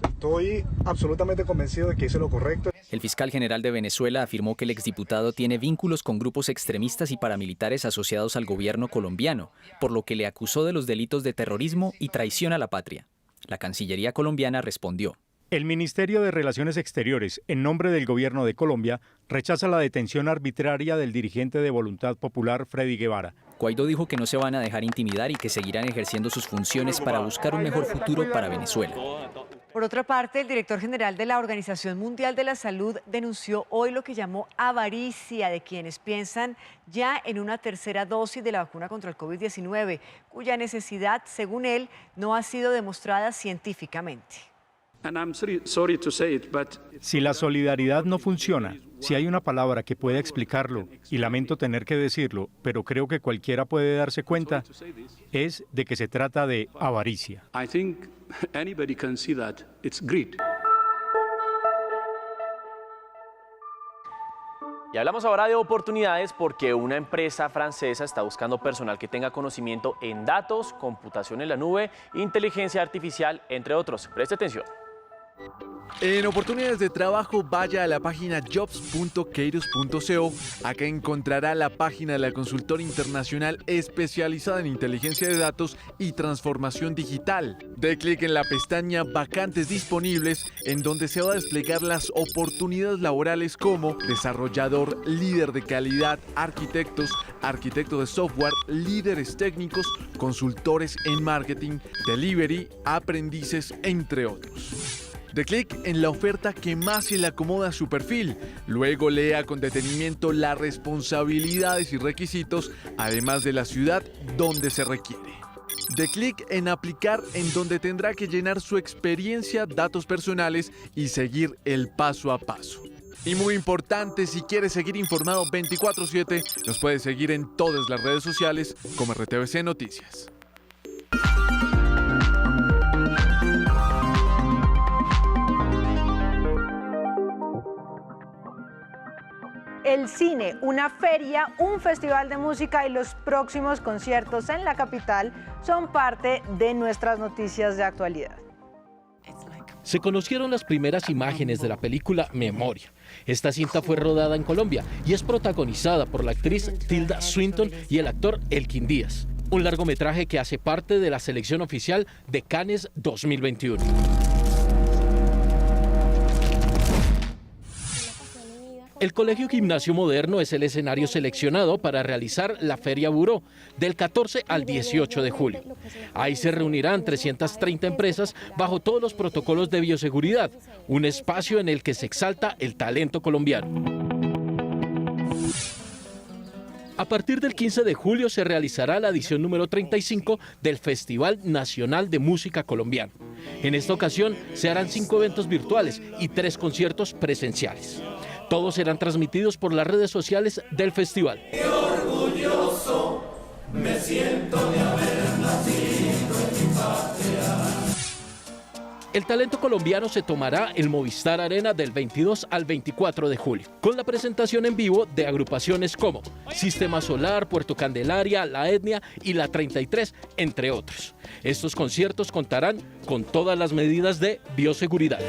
estoy absolutamente convencido de que hice lo correcto. El fiscal general de Venezuela afirmó que el exdiputado tiene vínculos con grupos extremistas y paramilitares asociados al gobierno colombiano, por lo que le acusó de los delitos de terrorismo y traición a la patria. La Cancillería colombiana respondió. El Ministerio de Relaciones Exteriores, en nombre del gobierno de Colombia, rechaza la detención arbitraria del dirigente de Voluntad Popular, Freddy Guevara. Guaidó dijo que no se van a dejar intimidar y que seguirán ejerciendo sus funciones para buscar un mejor futuro para Venezuela. Por otra parte, el director general de la Organización Mundial de la Salud denunció hoy lo que llamó avaricia de quienes piensan ya en una tercera dosis de la vacuna contra el COVID-19, cuya necesidad, según él, no ha sido demostrada científicamente. Si la solidaridad no funciona, si hay una palabra que pueda explicarlo, y lamento tener que decirlo, pero creo que cualquiera puede darse cuenta, es de que se trata de avaricia. Y hablamos ahora de oportunidades porque una empresa francesa está buscando personal que tenga conocimiento en datos, computación en la nube, inteligencia artificial, entre otros. Preste atención. En oportunidades de trabajo, vaya a la página jobs.kairos.co. Acá encontrará la página de la consultora internacional especializada en inteligencia de datos y transformación digital. Dé clic en la pestaña Vacantes disponibles, en donde se va a desplegar las oportunidades laborales como desarrollador, líder de calidad, arquitectos, arquitecto de software, líderes técnicos, consultores en marketing, delivery, aprendices, entre otros. De clic en la oferta que más se le acomoda a su perfil. Luego lea con detenimiento las responsabilidades y requisitos, además de la ciudad donde se requiere. De clic en aplicar, en donde tendrá que llenar su experiencia, datos personales y seguir el paso a paso. Y muy importante, si quieres seguir informado 24/7, nos puedes seguir en todas las redes sociales como RTVC Noticias. El cine, una feria, un festival de música y los próximos conciertos en la capital son parte de nuestras noticias de actualidad. Se conocieron las primeras imágenes de la película Memoria. Esta cinta fue rodada en Colombia y es protagonizada por la actriz Tilda Swinton y el actor Elkin Díaz. Un largometraje que hace parte de la selección oficial de Cannes 2021. El Colegio Gimnasio Moderno es el escenario seleccionado para realizar la Feria Buró del 14 al 18 de julio. Ahí se reunirán 330 empresas bajo todos los protocolos de bioseguridad, un espacio en el que se exalta el talento colombiano. A partir del 15 de julio se realizará la edición número 35 del Festival Nacional de Música Colombiano. En esta ocasión se harán 5 eventos virtuales y 3 conciertos presenciales. Todos serán transmitidos por las redes sociales del festival. Qué orgulloso me siento de haber nacido en mi patria. El talento colombiano se tomará el Movistar Arena del 22 al 24 de julio, con la presentación en vivo de agrupaciones como Sistema Solar, Puerto Candelaria, La Etnia y La 33, entre otros. Estos conciertos contarán con todas las medidas de bioseguridad.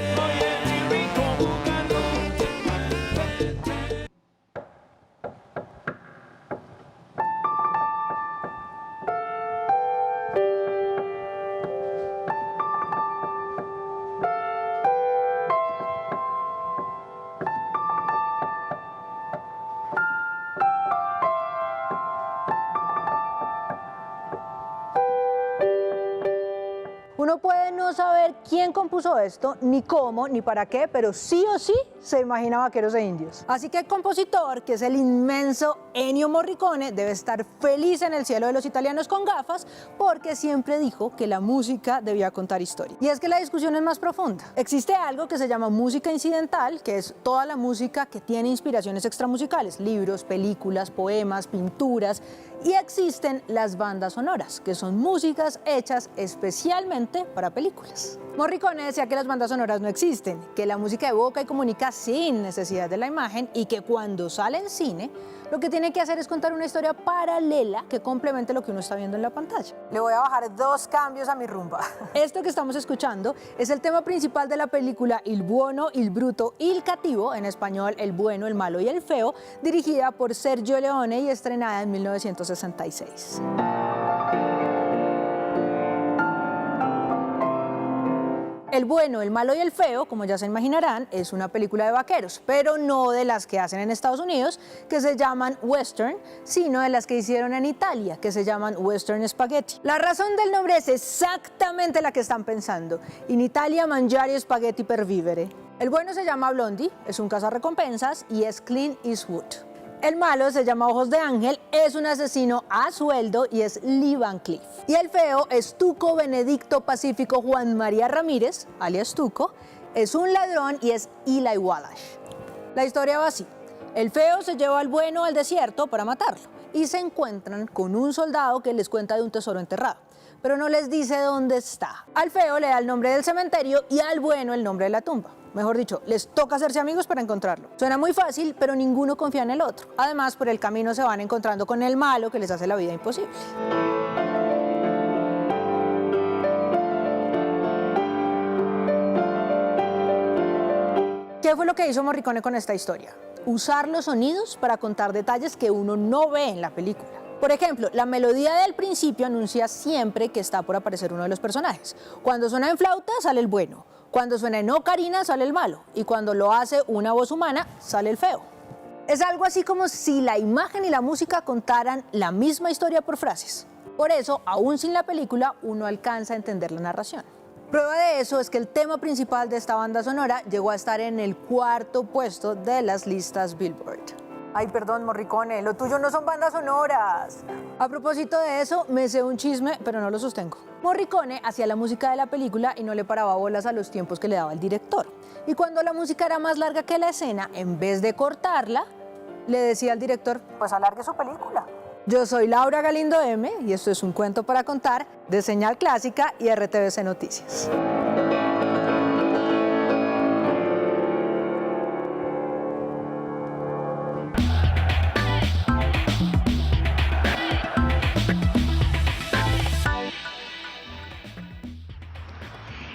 Uno puede no saber quién compuso esto, ni cómo, ni para qué, pero sí o sí se imagina Vaqueros e Indios. Así que el compositor, que es el inmenso Ennio Morricone, debe estar feliz en el cielo de los italianos con gafas, porque siempre dijo que la música debía contar historia. Y es que la discusión es más profunda. Existe algo que se llama música incidental, que es toda la música que tiene inspiraciones extramusicales, libros, películas, poemas, pinturas, y existen las bandas sonoras, que son músicas hechas especialmente para películas. Morricone decía que las bandas sonoras no existen, que la música evoca y comunica sin necesidad de la imagen y que cuando sale en cine, lo que tiene que hacer es contar una historia paralela que complemente lo que uno está viendo en la pantalla. Le voy a bajar 2 cambios a mi rumba. Esto que estamos escuchando es el tema principal de la película Il Buono, Il Bruto, Il Cattivo, en español El Bueno, El Malo y El Feo, dirigida por Sergio Leone y estrenada en 1966. El Bueno, El Malo y El Feo, como ya se imaginarán, es una película de vaqueros, pero no de las que hacen en Estados Unidos, que se llaman western, sino de las que hicieron en Italia, que se llaman western spaghetti. La razón del nombre es exactamente la que están pensando. In Italia mangiare spaghetti per vivere. El bueno se llama Blondie, es un cazarrecompensas y es Clint Eastwood. El malo se llama Ojos de Ángel, es un asesino a sueldo y es Lee Van Cleef. Y el feo es Tuco Benedicto Pacífico Juan María Ramírez, alias Tuco, es un ladrón y es Eli Wallach. La historia va así. El feo se lleva al bueno al desierto para matarlo y se encuentran con un soldado que les cuenta de un tesoro enterrado, pero no les dice dónde está. Al feo le da el nombre del cementerio y al bueno el nombre de la tumba. Mejor dicho, les toca hacerse amigos para encontrarlo. Suena muy fácil, pero ninguno confía en el otro. Además, por el camino se van encontrando con el malo que les hace la vida imposible. ¿Qué fue lo que hizo Morricone con esta historia? Usar los sonidos para contar detalles que uno no ve en la película. Por ejemplo, la melodía del principio anuncia siempre que está por aparecer uno de los personajes. Cuando suena en flauta, sale el bueno. Cuando suena en ocarina, sale el malo. Y cuando lo hace una voz humana, sale el feo. Es algo así como si la imagen y la música contaran la misma historia por frases. Por eso, aún sin la película, uno alcanza a entender la narración. Prueba de eso es que el tema principal de esta banda sonora llegó a estar en el 4º puesto de las listas Billboard. Ay, perdón, Morricone, lo tuyo no son bandas sonoras. A propósito de eso, me sé un chisme, pero no lo sostengo. Morricone hacía la música de la película y no le paraba bolas a los tiempos que le daba el director. Y cuando la música era más larga que la escena, en vez de cortarla, le decía al director, pues alargue su película. Yo soy Laura Galindo M y esto es Un Cuento para Contar de Señal Clásica y RTVC Noticias.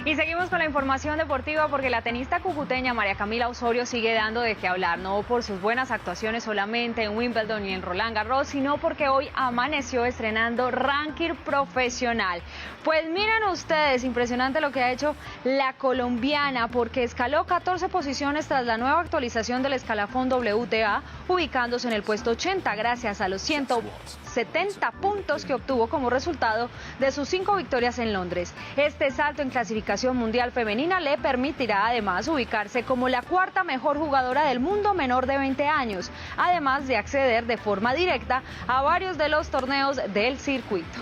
Y seguimos con la información deportiva porque la tenista cucuteña María Camila Osorio sigue dando de qué hablar, no por sus buenas actuaciones solamente en Wimbledon y en Roland Garros, sino porque hoy amaneció estrenando ranking profesional. Pues miren ustedes, impresionante lo que ha hecho la colombiana porque escaló 14 posiciones tras la nueva actualización del escalafón WTA, ubicándose en el puesto 80 gracias a los 170 puntos que obtuvo como resultado de sus 5 victorias en Londres. Este salto en clasificación mundial femenina le permitirá además ubicarse como la 4ª mejor jugadora del mundo menor de 20 años, además de acceder de forma directa a varios de los torneos del circuito.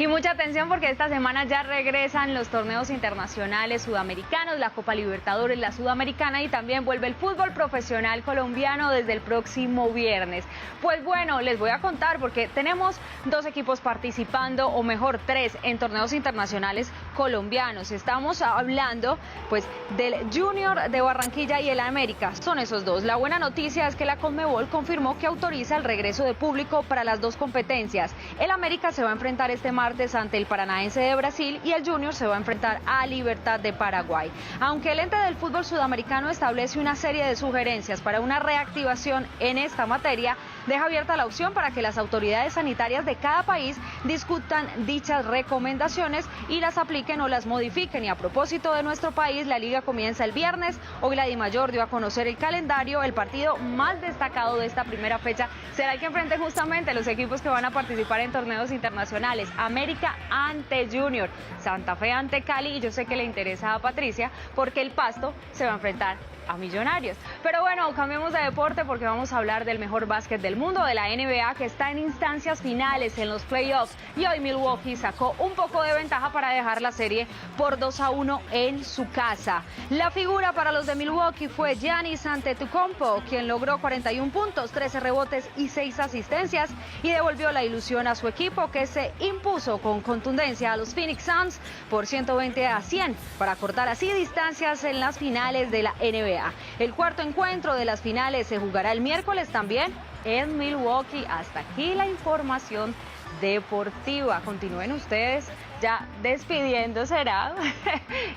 Y mucha atención porque esta semana ya regresan los torneos internacionales sudamericanos, la Copa Libertadores, la Sudamericana y también vuelve el fútbol profesional colombiano desde el próximo viernes. Pues bueno, les voy a contar porque tenemos 2 equipos participando, o mejor 3, en torneos internacionales colombianos. Estamos hablando pues del Junior de Barranquilla y el América, son esos 2. La buena noticia es que la Conmebol confirmó que autoriza el regreso de público para las 2 competencias. El América se va a enfrentar este martes ante el Paranaense de Brasil y el Junior se va a enfrentar a Libertad de Paraguay. Aunque el ente del fútbol sudamericano establece una serie de sugerencias para una reactivación en esta materia, deja abierta la opción para que las autoridades sanitarias de cada país discutan dichas recomendaciones y las apliquen o las modifiquen. Y a propósito de nuestro país, la liga comienza el viernes. Hoy la DIMAYOR dio a conocer el calendario. El partido más destacado de esta primera fecha será el que enfrente justamente los equipos que van a participar en torneos internacionales. América ante Junior, Santa Fe ante Cali, y yo sé que le interesa a Patricia porque el Pasto se va a enfrentar a Millonarios. Pero bueno, cambiemos de deporte porque vamos a hablar del mejor básquet del mundo, de la NBA, que está en instancias finales en los playoffs, y hoy Milwaukee sacó un poco de ventaja para dejar la serie por 2-1 en su casa. La figura para los de Milwaukee fue Giannis Antetokounmpo, quien logró 41 puntos, 13 rebotes y 6 asistencias y devolvió la ilusión a su equipo, que se impuso con contundencia a los Phoenix Suns por 120-100 para cortar así distancias en las finales de la NBA. El cuarto encuentro de las finales se jugará el miércoles también en Milwaukee. Hasta aquí la información deportiva. Continúen ustedes ya despidiéndose, ¿será?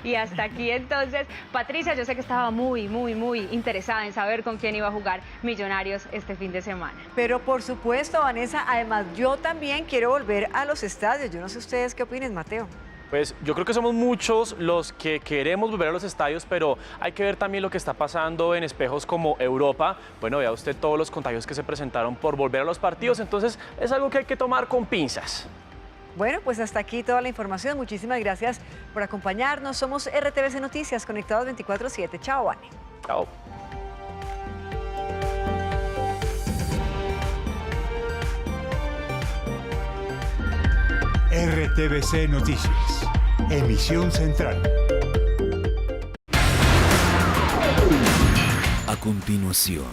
Y hasta aquí entonces, Patricia, yo sé que estaba muy interesada en saber con quién iba a jugar Millonarios este fin de semana. Pero por supuesto, Vanessa, además yo también quiero volver a los estadios. Yo no sé ustedes qué opinen, Mateo. Pues yo creo que somos muchos los que queremos volver a los estadios, pero hay que ver también lo que está pasando en espejos como Europa. Bueno, vea usted todos los contagios que se presentaron por volver a los partidos, entonces es algo que hay que tomar con pinzas. Bueno, pues hasta aquí toda la información. Muchísimas gracias por acompañarnos. Somos RTVC Noticias, conectados 24/7. Chao, Vane. Chao. RTVC Noticias, emisión central. A continuación,